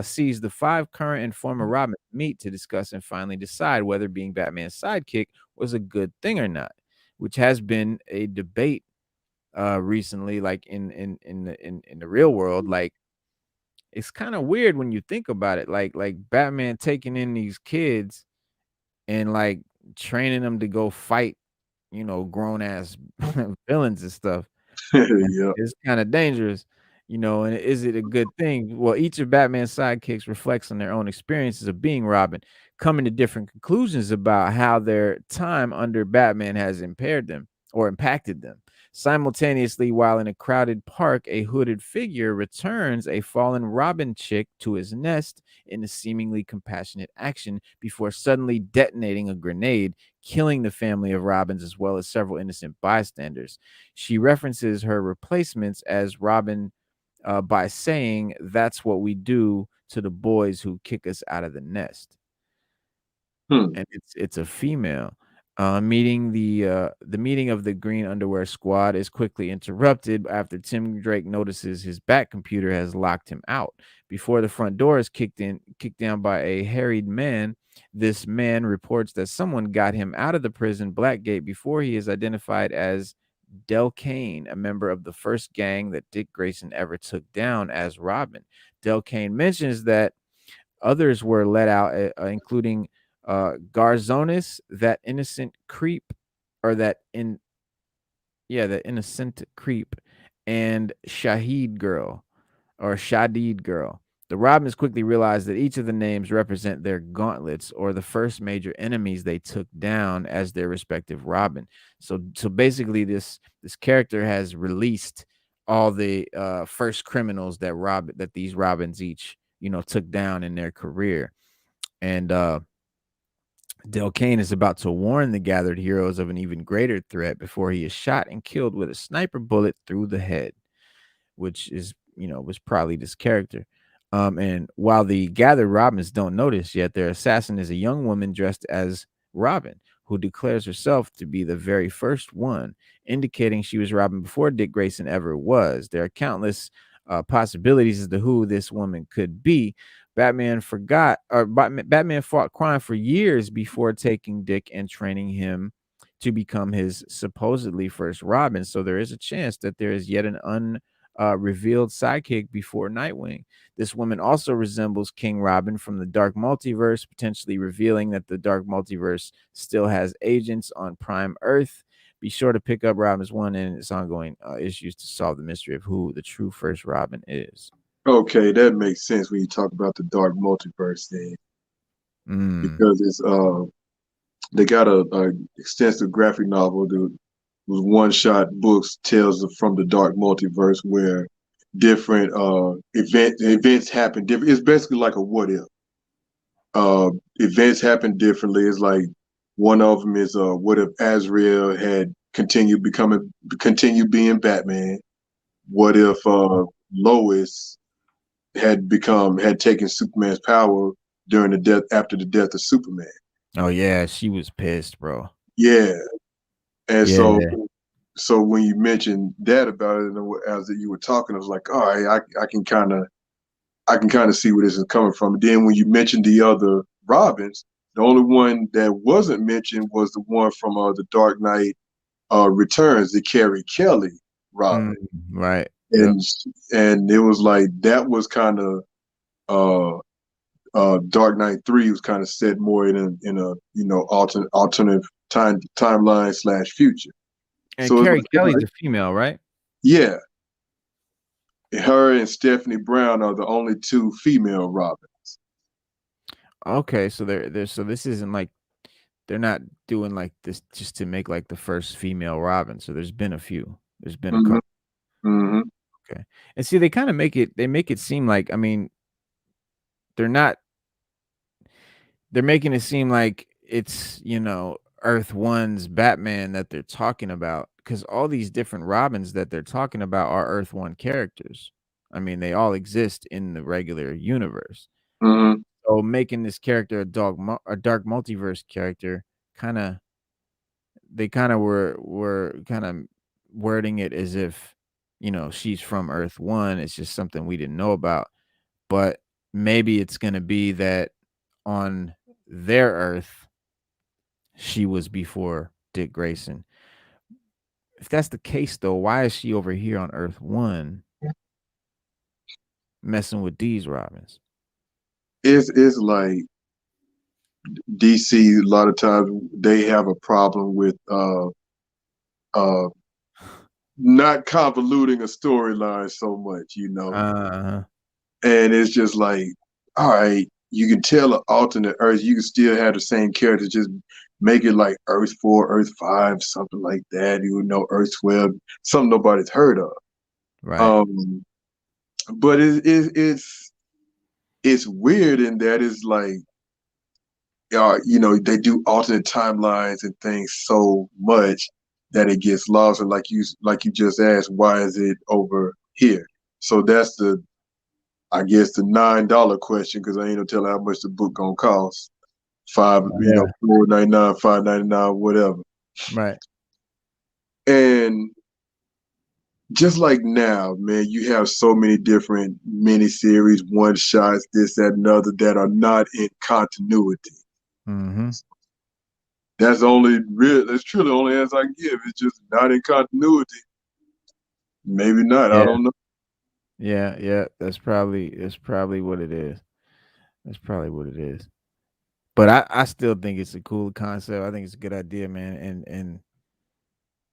sees the five current and former Robins meet to discuss and finally decide whether being Batman's sidekick was a good thing or not, which has been a debate recently, like in the real world. Like, it's kind of weird when you think about it. Like Batman taking in these kids and like training them to go fight, grown ass villains and stuff. And Yeah. it's kind of dangerous, and is it a good thing? Well, each of Batman's sidekicks reflects on their own experiences of being Robin, coming to different conclusions about how their time under Batman has impaired them or impacted them. Simultaneously, while in a crowded park, a hooded figure returns a fallen Robin chick to his nest in a seemingly compassionate action before suddenly detonating a grenade, killing the family of Robins as well as several innocent bystanders. She references her replacements as Robin by saying, "That's what we do to the boys who kick us out of the nest." Hmm. And it's a female. The meeting of the Green Underwear Squad is quickly interrupted after Tim Drake notices his Bat computer has locked him out. Before the front door is kicked down by a harried man, this man reports that someone got him out of the prison Blackgate before he is identified as Del Kane, a member of the first gang that Dick Grayson ever took down as Robin. Del Kane mentions that others were let out, including Garzonis, that innocent creep, or that innocent creep, and Shadid girl. The Robins quickly realized that each of the names represent their gauntlets or the first major enemies they took down as their respective Robin. So basically, this character has released all the first criminals that these Robins each took down in their career, and Del Kane is about to warn the gathered heroes of an even greater threat before he is shot and killed with a sniper bullet through the head, which was probably this character. And while the gathered Robins don't notice yet, their assassin is a young woman dressed as Robin, who declares herself to be the very first one, indicating she was Robin before Dick Grayson ever was. There are countless possibilities as to who this woman could be. Batman fought crime for years before taking Dick and training him to become his supposedly first Robin. So there is a chance that there is yet an revealed sidekick before Nightwing. This woman also resembles King Robin from the Dark Multiverse, potentially revealing that the Dark Multiverse still has agents on Prime Earth. Be sure to pick up Robin's 1 and its ongoing issues to solve the mystery of who the true first Robin is. Okay, that makes sense when you talk about the dark multiverse thing, Mm. because it's they got a extensive graphic novel that was one shot books tells from the dark multiverse where different events happen different. It's basically like a what if. Events happen differently. It's like one of them is what if Azrael had continued being Batman? What if Lois had taken Superman's power during the death after the death of Superman? Oh yeah, she was pissed, bro. Yeah, and Yeah. so when you mentioned that about it, and as you were talking, I was like, all right, I can kind of see where this is coming from. And then when you mentioned the other Robins, the only one that wasn't mentioned was the one from the Dark Knight Returns, the Carrie Kelly Robin, Mm, right. Yep. and and it was like that was kind of uh Dark Knight 3 was kind of set more in a alternative timeline slash future. And So it's Carrie like, Kelly's a female, right? yeah, her and Stephanie Brown are the only two female Robins. Okay, so they're so this isn't like they're not doing like this just to make like the first female Robin. So there's been a few. There's been a Hmm. couple. Hmm. Okay. And see, they kind of make it seem like, I mean, they're not, they're making it seem like it's, Earth One's Batman that they're talking about. Because all these different Robins that they're talking about are Earth One characters. I mean, they all exist in the regular universe. Hmm. So making this character a dark multiverse character, kind of, they kind of were kind of wording it as if, she's from Earth One. It's just something we didn't know about. But maybe it's gonna be that on their Earth, she was before Dick Grayson. If that's the case, though, why is she over here on Earth One messing with these Robins? It's like DC. A lot of times they have a problem with uh not convoluting a storyline so much, Uh-huh. and it's just like, all right, you can tell an alternate Earth, you can still have the same character, just make it like Earth 4, Earth 5, something like that. Earth 12, something nobody's heard of. Right. But it's weird in that it's like, they do alternate timelines and things so much that it gets lost. And like you just asked, why is it over here? So that's I guess the $9 question, because I ain't no telling how much the book gonna cost. Five, Yeah. $4.99, $5.99, whatever. Right. And just like now, man, you have so many different miniseries, one shots, this, that, and other that are not in continuity. Mhm. That's truly the only answer I can give. It's just not in continuity. Maybe not. I Yeah. don't know. Yeah, yeah. That's probably what it is. That's probably what it is. But I still think it's a cool concept. I think it's a good idea, man. And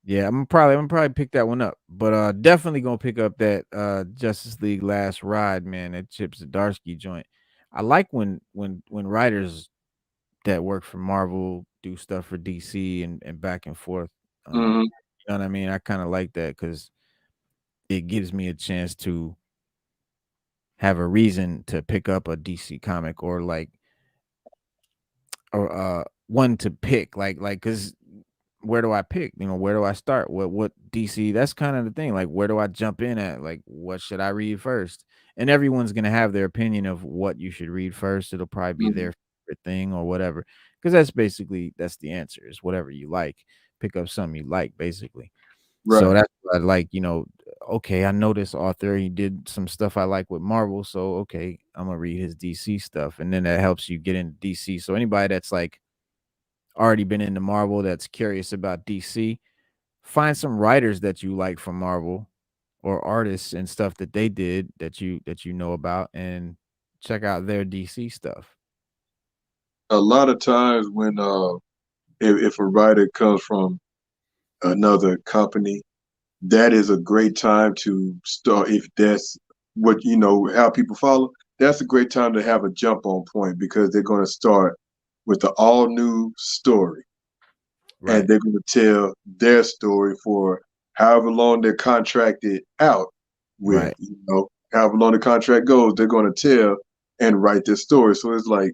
yeah, I'm probably pick that one up. But definitely gonna pick up that Justice League Last Ride, man, that Chip Zdarsky joint. I like when writers that work for Marvel do stuff for DC and back and forth. Hmm. You know what I mean? I kind of like that because it gives me a chance to have a reason to pick up a DC comic or like or one to pick because where do I pick? Where do I start? What DC? That's kind of the thing. Like, where do I jump in at? Like, what should I read first? And everyone's gonna have their opinion of what you should read first. It'll probably be Hmm. their favorite thing or whatever. Because that's the answer is whatever you like. Pick up something you like, basically. So Right. that's what I like. Okay, I know this author. He did some stuff I like with Marvel. So okay, I'm gonna read his DC stuff, and then that helps you get into DC. So anybody that's like already been into Marvel that's curious about DC, find some writers that you like from Marvel or artists and stuff that they did that you know about and check out their DC stuff. A lot of times when if a writer comes from another company, that is a great time to start. If that's what how people follow, that's a great time to have a jump on point because they're going to start with the all new story, and Right. they're going to tell their story for however long they're contracted out with. Right. However long the contract goes, they're going to tell and write this story. So it's like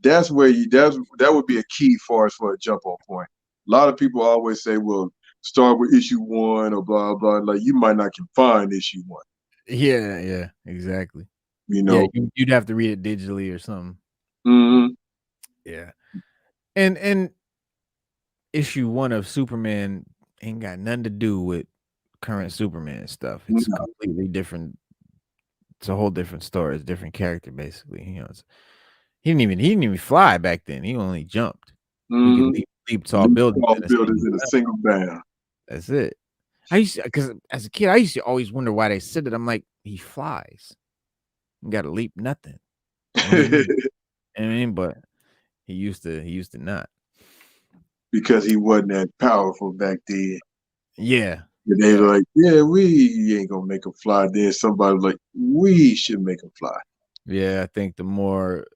that's where that would be a key for us for a jump on point. A lot of people always say, "Well, start with issue one or blah blah." Like you might not can find issue one. Yeah, yeah, exactly. You Yeah, know. you'd have to read it digitally or something. Hmm. Yeah. And issue 1 of Superman ain't got nothing to do with current Superman stuff. It's completely different. It's a whole different story. It's a different character, basically. He didn't even fly back then. He only jumped. He could Hmm. leap tall Leap buildings tall in a buildings single in a bound. single bound. That's it. I used to, because as a kid, I used to always wonder why they said it. I'm like, he flies. You got to leap nothing. What do you mean? I mean, but he used to not. Because he wasn't that powerful back then. Yeah, And they yeah, were like, yeah, we ain't gonna make him fly. Then somebody was like, we should make him fly. yeah. I think the more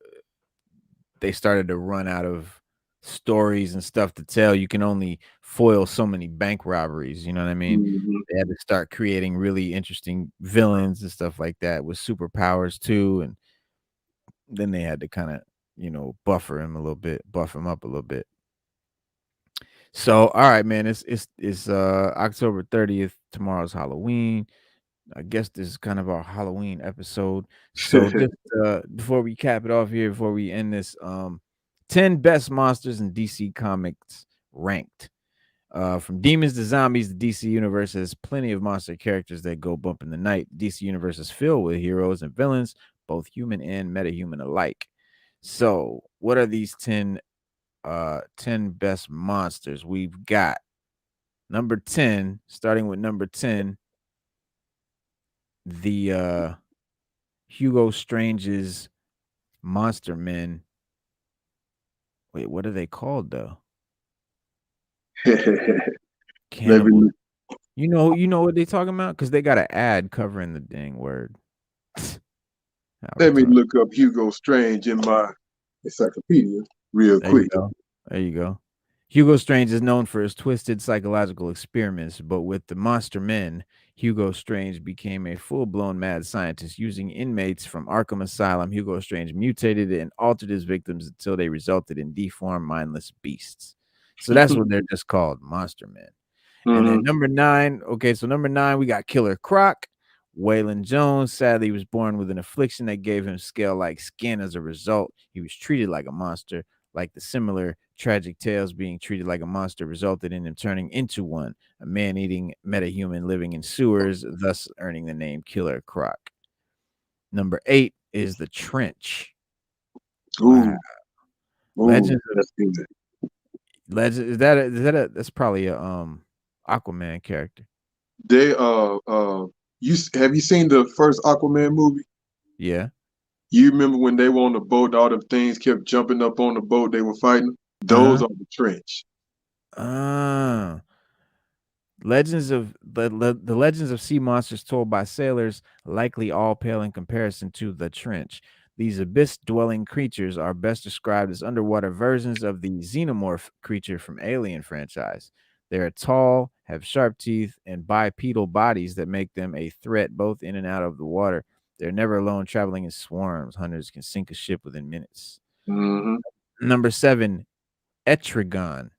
they started to run out of stories and stuff to tell, you can only foil so many bank robberies. You know what I mean? Hmm. They had to start creating really interesting villains and stuff like that with superpowers too, and then they had to kind of buff him up a little bit. So, all right, man, it's October 30th. Tomorrow's Halloween. I guess this is kind of our Halloween episode. So just before we cap it off here, before we end this, 10 best monsters in DC Comics ranked. From demons to zombies, the DC universe has plenty of monster characters that go bump in the night. DC universe is filled with heroes and villains, both human and metahuman alike. So, what are these 10 best monsters? We've got number 10, starting with number 10, the Hugo Strange's monster men. Wait, what are they called though? let Cannibals. me You know what they talking about? Because they got an ad covering the dang word. How let me retarded. look up Hugo Strange in my encyclopedia real There you quick. go. There you go. Hugo Strange is known for his twisted psychological experiments, but with the Monster Men, Hugo Strange became a full-blown mad scientist. Using inmates from Arkham Asylum, Hugo Strange mutated and altered his victims until they resulted in deformed, mindless beasts. So that's what they're just called, Monster Men. And then Hmm. number 9, okay, so number 9, we got Killer Croc. Waylon Jones, sadly, was born with an affliction that gave him scale-like skin. As a result, he was treated like a monster. Like the similar tragic tales, being treated like a monster resulted in him turning into one, a man-eating metahuman living in sewers, thus earning the name Killer Croc. Number 8 is the Trench. Wow. Ooh, ooh, Legends of that's good. Legend is that a that's probably a Aquaman character. They you have you seen the first Aquaman movie? Yeah. You remember when they were on the boat, all the things kept jumping up on the boat they were fighting? Those Uh-huh. are the trench. Ah. The legends of sea monsters told by sailors likely all pale in comparison to the Trench. These abyss-dwelling creatures are best described as underwater versions of the xenomorph creature from Alien franchise. They are tall, have sharp teeth, and bipedal bodies that make them a threat both in and out of the water. They're never alone, traveling in swarms. Hunters can sink a ship within minutes. Hmm. Number 7, Etrigon.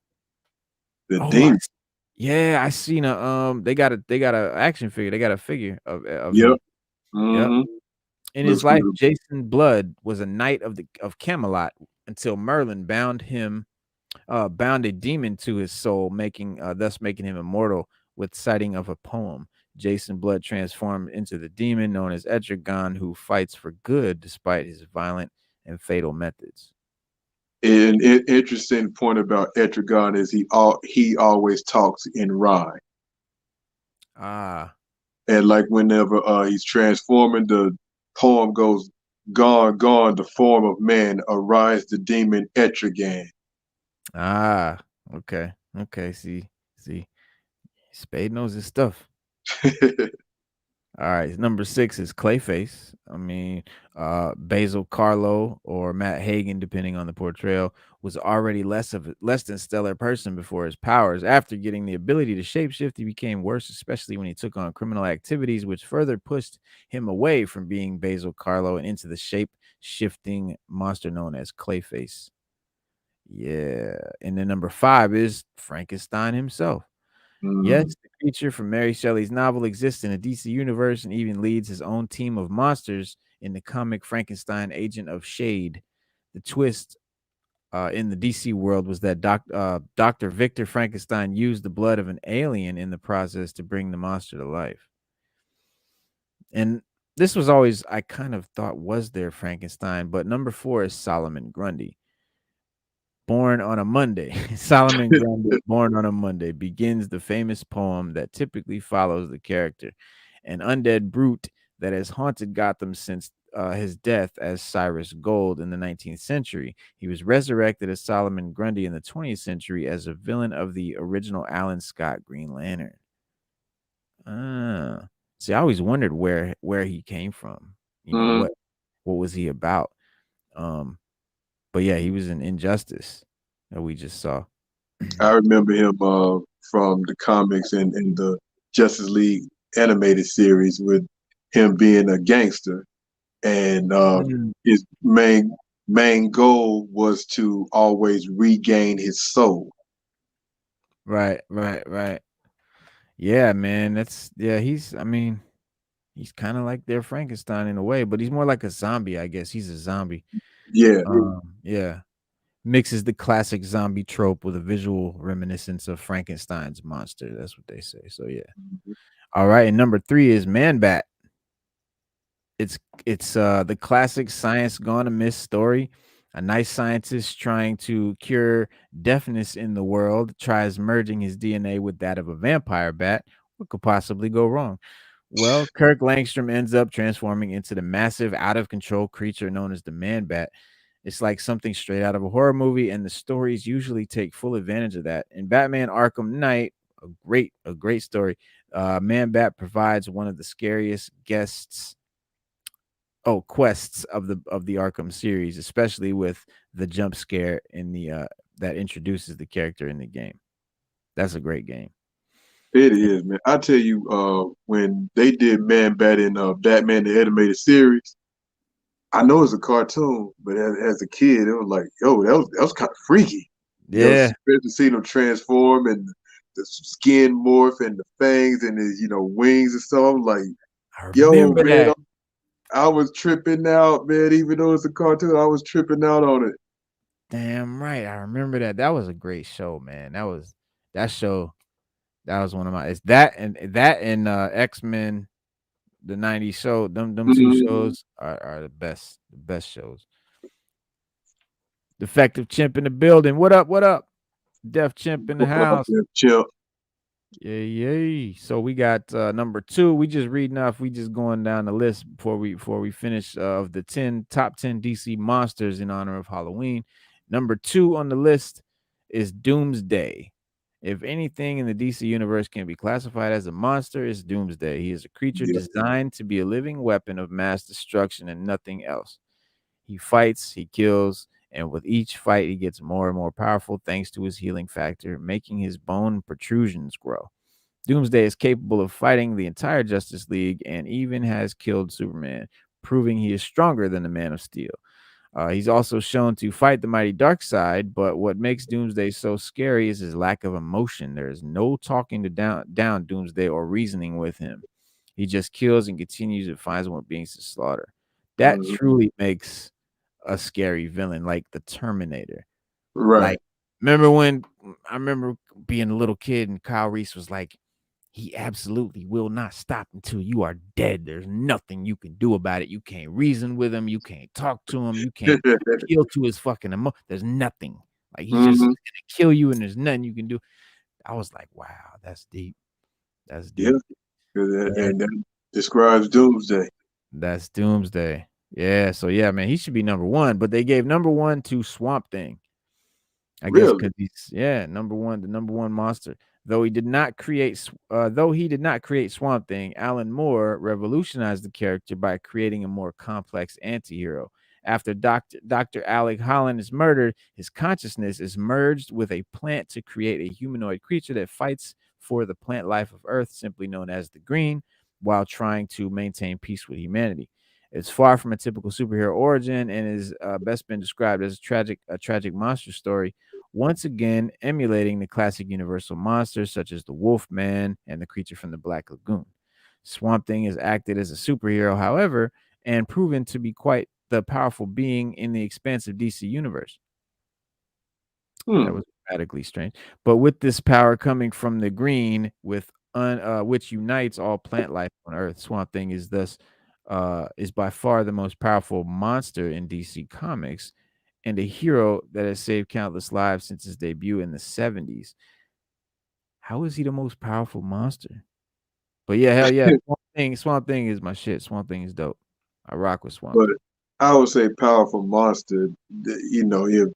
The Oh, demon. yeah, I seen a they got a action figure. They got a figure of Yep. him. Yep. Hmm. In his Looks life, real. Jason Blood was a knight of Camelot until Merlin bound a demon to his soul, thus making him immortal with citing of a poem. Jason Blood transformed into the demon known as Etrigan, who fights for good despite his violent and fatal methods. And interesting point about Etrigan is he always talks in rhyme. Ah, And like whenever he's transforming, the poem goes, "Gone, gone, the form of man, arise the demon Etrigan." ah, okay, okay. See. Spade knows his stuff. All right, number 6 is Clayface. I mean, Basil Carlo or Matt Hagen, depending on the portrayal, was already less than stellar person before his powers. After getting the ability to shapeshift, he became worse, especially when he took on criminal activities, which further pushed him away from being Basil Carlo and into the shape shifting monster known as Clayface. Yeah, and then number 5 is Frankenstein himself. Yes, Mm. the creature from Mary Shelley's novel exists in a DC universe and even leads his own team of monsters in the comic Frankenstein Agent of Shade. The twist in the DC world was that Dr. Victor Frankenstein used the blood of an alien in the process to bring the monster to life. And this was always, I kind of thought, was their Frankenstein, but number 4 is Solomon Grundy. Born on a Monday, Solomon Grundy, born on a Monday, begins the famous poem that typically follows the character, an undead brute that has haunted Gotham since his death as Cyrus Gold in the 19th century. He was resurrected as Solomon Grundy in the 20th century as a villain of the original Alan Scott Green Lantern. Ah, see, I always wondered where he came from. You know Mm. what was he about? Um, but yeah, he was an Injustice that we just saw. I remember him from the comics and the Justice League animated series with him being a gangster, and Mm. his main goal was to always regain his soul. Right, right, right. Yeah, man. He's I mean, he's kind of like their Frankenstein in a way, but he's more like a zombie, I guess. He's a zombie. Yeah. Yeah. Mixes the classic zombie trope with a visual reminiscence of Frankenstein's monster. That's what they say. So yeah. All right, and number 3 is Man Bat. It's the classic science gone amiss story. A nice scientist trying to cure deafness in the world tries merging his DNA with that of a vampire bat. What could possibly go wrong? Well, Kirk Langstrom ends up transforming into the massive, out of control creature known as the Man Bat. It's like something straight out of a horror movie, and the stories usually take full advantage of that. In Batman Arkham Knight, a great story. Man Bat provides one of the scariest quests of the Arkham series, especially with the jump scare in the that introduces the character in the game. That's a great game. It is, man. I tell you, when they did Man Bat in Batman the Animated Series, I know it's a cartoon, but as a kid, it was like, yo, that was kind of freaky. Yeah, Especially seeing them transform and the skin morph and the fangs and his, wings and stuff. I'm like, I yo, remember man, that. I was tripping out, man. Even though it's a cartoon, I was tripping out on it. Damn right, I remember that. That was a great show, man. That show. That was one of my. It's that and X-Men, the '90s show. Them two Mhm. shows are the best shows. Defective Chimp in the building. What up? What up? Def Chimp in the house. Chill. Yay, yay. So we got number 2. We just reading off, we just going down the list before we finish of the top 10 DC monsters in honor of Halloween. Number 2 on the list is Doomsday. If anything in the DC universe can be classified as a monster, it's Doomsday. He is a creature Yeah. designed to be a living weapon of mass destruction and nothing else. He fights, he kills, and with each fight, he gets more and more powerful thanks to his healing factor, making his bone protrusions grow. Doomsday is capable of fighting the entire Justice League and even has killed Superman, proving he is stronger than the Man of Steel. He's also shown to fight the mighty Darkseid, but what makes Doomsday so scary is his lack of emotion. There is no talking to down Doomsday or reasoning with him. He just kills and continues and finds more beings to slaughter. That Mhm. truly makes a scary villain, like the Terminator. Right. Like, remember when I remember being a little kid and Kyle Reese was like, he absolutely will not stop until you are dead. There's nothing you can do about it. You can't reason with him. You can't talk to him. You can't appeal to his fucking emo. There's nothing. Like he's just Hmm. gonna kill you, and there's nothing you can do. I was like, wow, that's deep. That's Yeah. deep. 'Cause Yeah, and that describes Doomsday. that's Doomsday. Yeah, so yeah, man, he should be number 1, but they gave number 1 to Swamp Thing. I guess Really? because he's number 1, the number 1 monster. Though he did not create Swamp Thing, Alan Moore revolutionized the character by creating a more complex anti-hero. After Dr. Alec Holland is murdered, his consciousness is merged with a plant to create a humanoid creature that fights for the plant life of Earth, simply known as the Green, while trying to maintain peace with humanity. It's far from a typical superhero origin and is best been described as a tragic monster story, once again emulating the classic Universal monsters such as the Wolfman and the creature from the Black Lagoon. Swamp Thing is acted as a superhero, however, and proven to be quite the powerful being in the expansive DC universe. That was radically strange. But with this power coming from the Green, which unites all plant life on Earth, Swamp Thing is by far the most powerful monster in DC Comics, and a hero that has saved countless lives since his debut in the 70s. How is he the most powerful monster? But yeah, hell yeah, Swamp Thing is my shit. Swamp Thing is dope. I rock with Swamp But Thing. I would say powerful monster. You know, if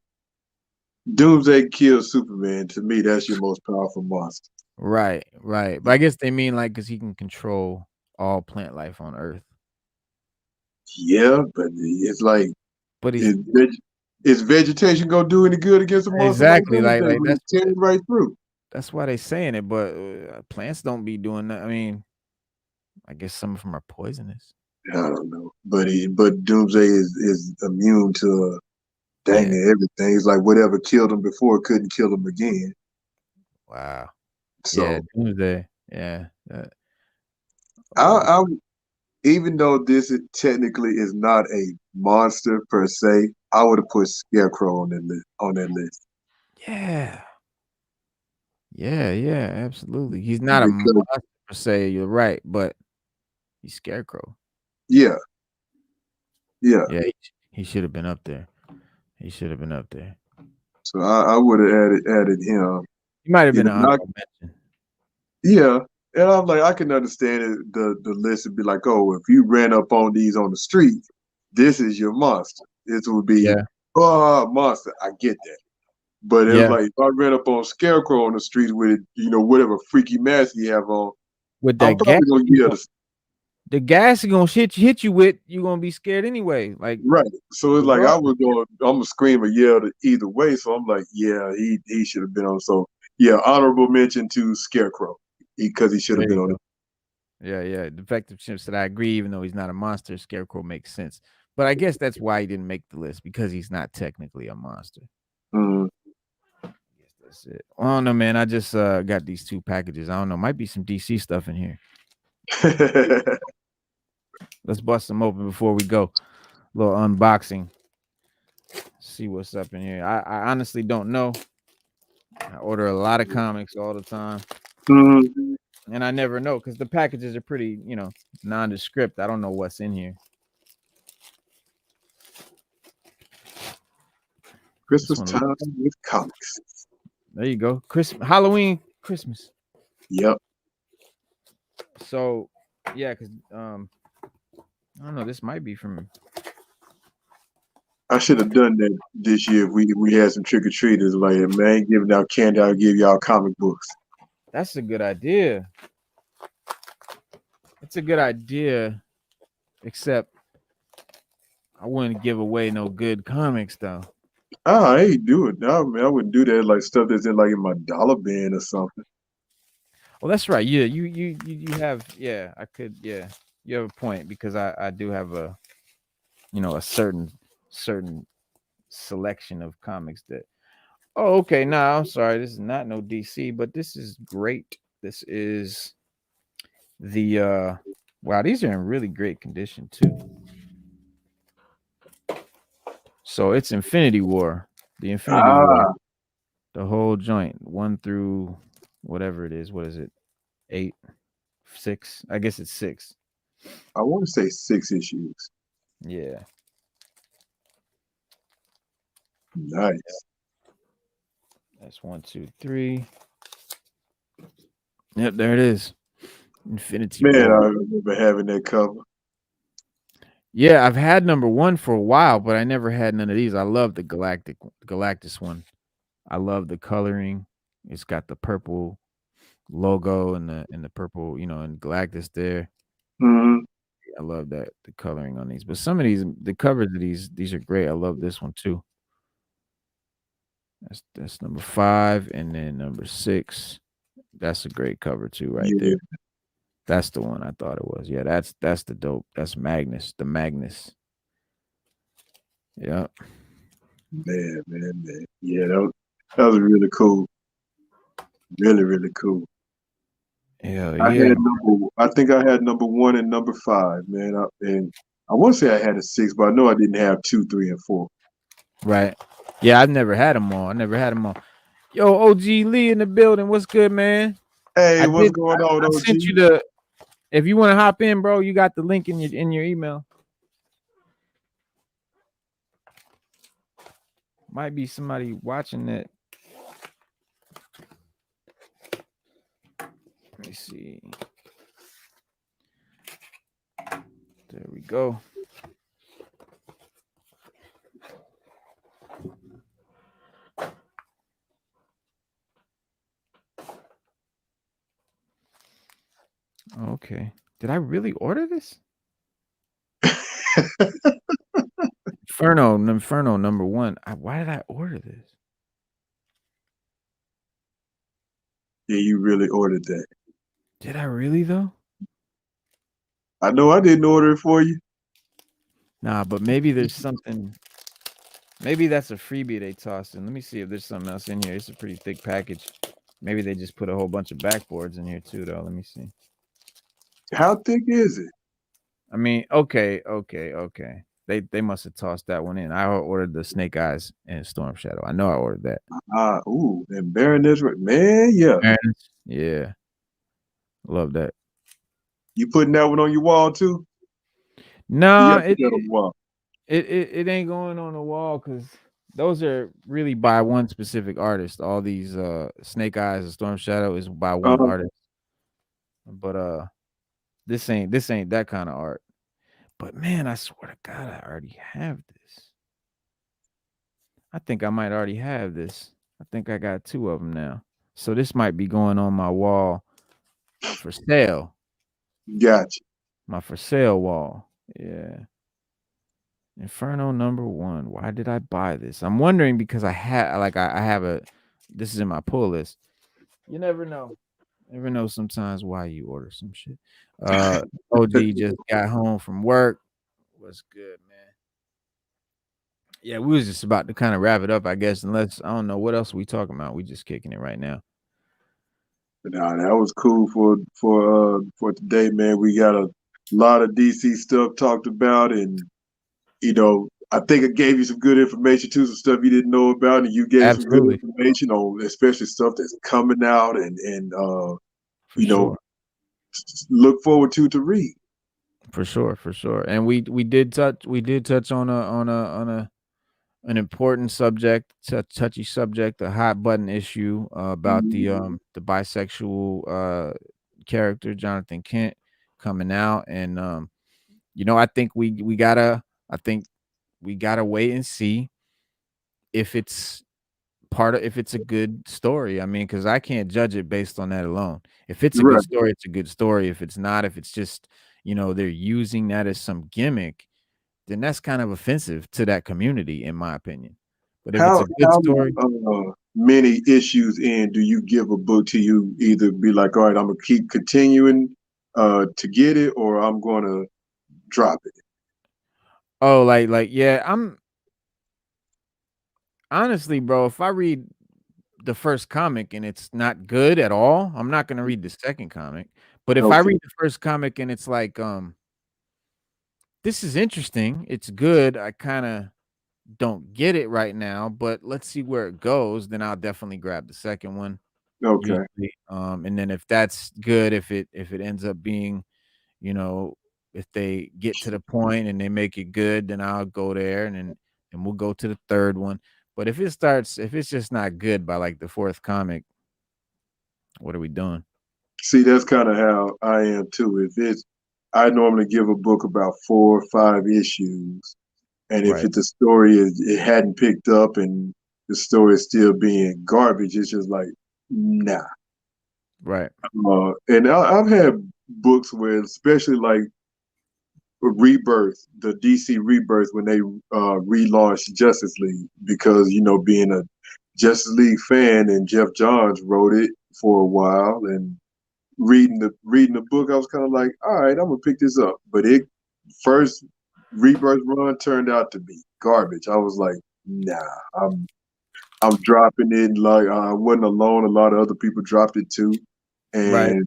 Doomsday kills Superman, to me, that's your most powerful monster. Right, right. But I guess they mean like because he can control all plant life on Earth. Yeah, but it's like, But he's is, is vegetation gonna do any good against a monster like exactly Doomsday like when it tears right through? that's why they saying it. But plants don't be doing that. I mean, I guess some of them are poisonous. I don't know, but Doomsday is immune to dang Yeah. near everything. It's like whatever killed him before couldn't kill him again. Wow. Yeah. So Doomsday. Yeah. I even though technically is not a monster per se, I would have put Scarecrow on that list Yeah. Yeah. Yeah. Absolutely. He's not a because monster per se. You're right, but he's Scarecrow. yeah, yeah. Yeah. He should have been up there. He should have been up there. So I would have added him. He might have You been know, an not honorable mention. yeah. And I'm like, I can understand it, the list would be like, oh, if you ran up on these on the street, this is your monster. This would be, Yeah. oh, monster. I get that. But it was Yeah. like, if I ran up on Scarecrow on the streets with, whatever freaky mask he have on, With I'm that gas, probably going to get a, the gas is gonna hit you with, you're gonna be scared anyway. Like right. So it's like, regardless. I'm going to scream or yell either way. So I'm like, yeah, he should have been on. So, yeah, honorable mention to Scarecrow because he should have There been you on go. it. Yeah, yeah. Defective chips that I agree, even though he's not a monster, Scarecrow makes sense. But I guess that's why he didn't make the list, because he's not technically a monster. Mm. I guess that's it. I don't know, man. I just got these two packages. I don't know. Might be some DC stuff in here. Let's bust them open before we go. Little unboxing. See what's up in here. I honestly don't know. I order a lot of comics all the time, Mm. and I never know because the packages are pretty, nondescript. I don't know what's in here. This Christmas one looks. time with comics. There you go. Christmas, Halloween, Christmas. Yep. So, yeah, because I don't know. This might be from. I should have done that this year if we had some trick or treaters. Like, man, giving out candy, I'll give y'all comic books. That's a good idea. It's a good idea, except I wouldn't give away no good comics though. I ain't do it. No, man, I wouldn't do that. Like stuff that's in my dollar bin or something. Well, that's right. Yeah, you have. Yeah, I could. Yeah, you have a point because I do have a certain selection of comics that. Oh, okay. No, I'm sorry. This is not no DC, but this is great. This is the wow. These are in really great condition too. So it's Infinity War, the Infinity War, Ah, the whole joint, 1 through whatever it is. What is it? 8, 6? I guess it's 6. I want to say 6 issues. Yeah. Nice. That's 1, 2, 3. Yep, there it is. Infinity Man, War. I remember having that cover. Yeah, I've had number 1 for a while, but I never had none of these. I love the Galactus one. I love the coloring. It's got the purple logo and the purple, and Galactus there. Hmm. I love that the coloring on these. But some of the covers of these are great. I love this one too. That's number 5, and then number 6. That's a great cover too, right Yeah, there. That's the one I thought it was. Yeah, that's the dope. That's Magnus, the Magnus. Yeah. man. Yeah, that was really cool. Really, really cool. Hell yeah. I think I had number 1 and number 5, man. And I want to say I had a 6, but I know I didn't have 2, 3, and 4. Right. Yeah, I've never had them all. I never had them all. Yo, OG Lee in the building. What's good, man? Hey, I what's did. going on, I sent OG? you the. If you want to hop in, bro, you got the link in your email. Might be somebody watching that. Let me see. There we go. Okay. Did I really order this? Inferno number 1. Why did I order this? Yeah, you really ordered that. Did I really though? I know I didn't order it for you. Nah, but maybe there's something. Maybe that's a freebie they tossed in. Let me see if there's something else in here. It's a pretty thick package. Maybe they just put a whole bunch of backboards in here too, though. Let me see. How thick is it? I mean, okay. They must have tossed that one in. I ordered the Snake Eyes and Storm Shadow. I know I ordered that. And Baroness, man, yeah. Yeah, love that. You putting that one on your wall too? No, Yeah, put that on the wall. it ain't going on the wall because those are really by one specific artist. All these Snake Eyes and Storm Shadow is by one Uh, artist. But this ain't that kind of art. But man, I swear to God, I already have this. I think I might already have this. I think I got 2 of them now. So this might be going on my wall for sale. gotcha. My for sale wall. Yeah. Inferno number 1. Why did I buy this? I'm wondering because I have a this is in my pull list. You never know. Never know sometimes why you order some shit. OG just got home from work. What's good, man? Yeah, we was just about to kind of wrap it up, I guess, unless I don't know what else we talking about. We just kicking it right now. Nah, that was cool for today, man. We got a lot of DC stuff talked about, and I think it gave you some good information too, some stuff you didn't know about, and you gave some good Absolutely. information on especially stuff that's coming out, and For you know sure. look forward to read. For sure, for sure. And we did touch on a an important subject, touchy subject, a hot button issue about the bisexual character Jonathan Kent coming out, and I think I think we gotta wait and see if it's if it's a good story. I mean, because I can't judge it based on that alone. If it's a good Right. story, it's a good story. If it's not, if it's just they're using that as some gimmick, then that's kind of offensive to that community, in my opinion. But if it's a good How story, many issues in do you give a book to you either be like, all right, I'm gonna keep continuing to get it, or I'm gonna drop it? oh, yeah, I'm honestly, bro, if I read the first comic and it's not good at all, I'm not gonna read the second comic. But if I Okay. read the first comic and it's like, this is interesting, it's good, I kind of don't get it right now, but let's see where it goes, then I'll definitely grab the second one Okay. usually. And then if that's good, if it ends up being, you know, if they get to the point and they make it good, then I'll go there and we'll go to the third one. But if it's just not good by like the fourth comic, what are we doing? See, that's kind of how I am too. I normally give a book about 4 or 5 issues, and if Right. the story it hadn't picked up and the story is still being garbage, it's just like, nah. Right. And I've had books where, especially like Rebirth, the DC Rebirth, when they relaunched Justice League, because being a Justice League fan and Jeff Johns wrote it for a while, and reading the book, I was kind of like, all right, I'm gonna pick this up. But it first Rebirth run turned out to be garbage. I was like, nah, I'm dropping it. Like I wasn't alone. A lot of other people dropped it too. Right. And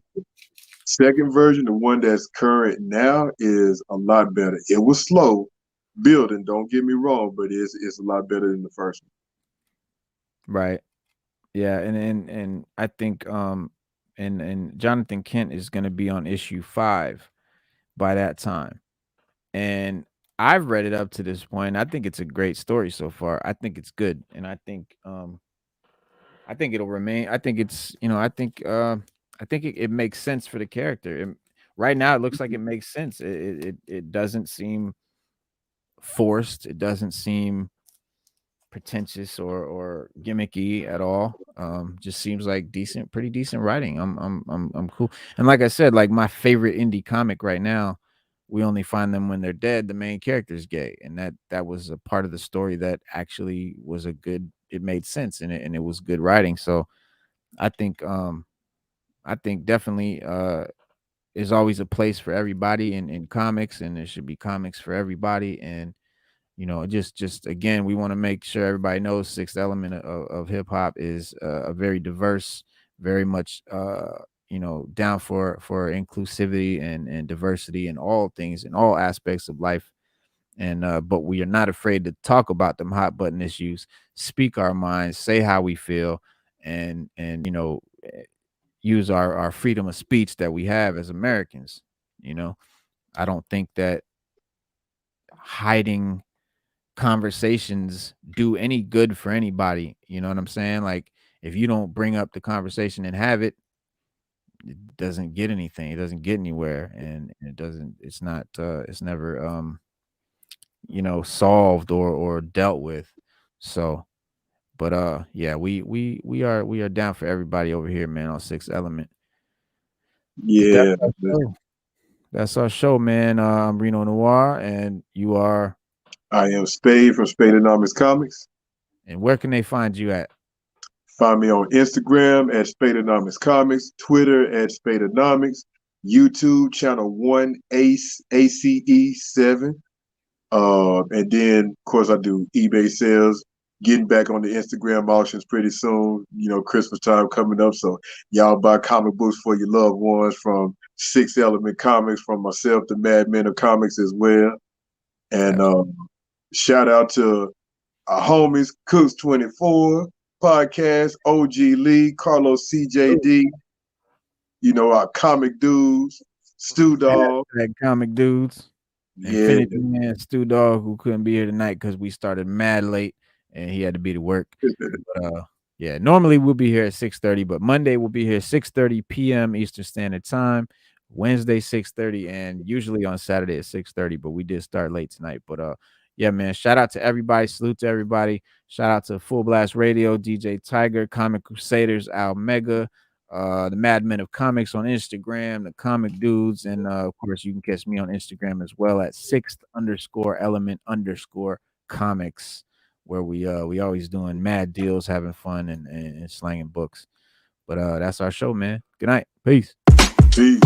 second version, the one that's current now, is a lot better. It was slow building, don't get me wrong, but it's a lot better than the first Right. Yeah, and I think and Jonathan Kent is going to be on issue 5 by that time. And I've read it up to this point. I think it's a great story so far. I think it's good, and I think it'll remain. I think it's I think it makes sense for the character. Right now, it looks like it makes sense. It doesn't seem forced. It doesn't seem pretentious or gimmicky at all. Just seems like pretty decent writing. I'm cool. And like I said, like my favorite indie comic right now, we only find them when they're dead. The main character's gay, and that was a part of the story that actually was a good. It made sense, and it was good writing. So I think I think definitely there's always a place for everybody in comics, and there should be comics for everybody. And just again, we want to make sure everybody knows Sixth Element of hip hop is a very diverse, very much down for inclusivity and diversity in all things, in all aspects of life. And but we are not afraid to talk about them hot button issues, speak our minds, say how we feel, and use our freedom of speech that we have as Americans. You know, I don't think that hiding conversations do any good for anybody. You know what I'm saying? Like if you don't bring up the conversation and have it, it doesn't get anything. It doesn't get anywhere, and it doesn't. It's not. It's never solved or dealt with. So, but yeah, we are down for everybody over here, man, on Sixth Element. But that's one. our Yeah, show. That's our show, man. I'm Reno Noir, and you are. I am Spade from Spadeonomics Comics. And where can they find you at? Find me on Instagram at Spadeonomics Comics, Twitter at Spadeonomics, YouTube channel 1 ACE7. And then, of course, I do eBay sales. Getting back on the Instagram auctions pretty soon. Christmas time coming up, so y'all buy comic books for your loved ones from Six Element Comics, from myself, the Madmen of Comics as well. And Absolutely. shout out to our homies, Cooks24 podcast, OG Lee, Carlos CJD. Our comic dudes, Stu Dog. That comic dudes. Yeah. Infinity Man, Stu Dog, who couldn't be here tonight because we started mad late and he had to be to work. But yeah, normally we'll be here at 6:30, but Monday we'll be here 6:30 p.m. Eastern Standard Time, Wednesday 6:30, and usually on Saturday at 6:30. But we did start late tonight. But yeah, man, shout out to everybody, salute to everybody. Shout out to Full Blast Radio, DJ Tiger, Comic Crusaders, Al Mega, the Madmen of Comics on Instagram, the Comic Dudes, and of course you can catch me on Instagram as well at _element_comics, where we always doing mad deals, having fun, and slanging books. But that's our show, man. Good night. Peace. Peace.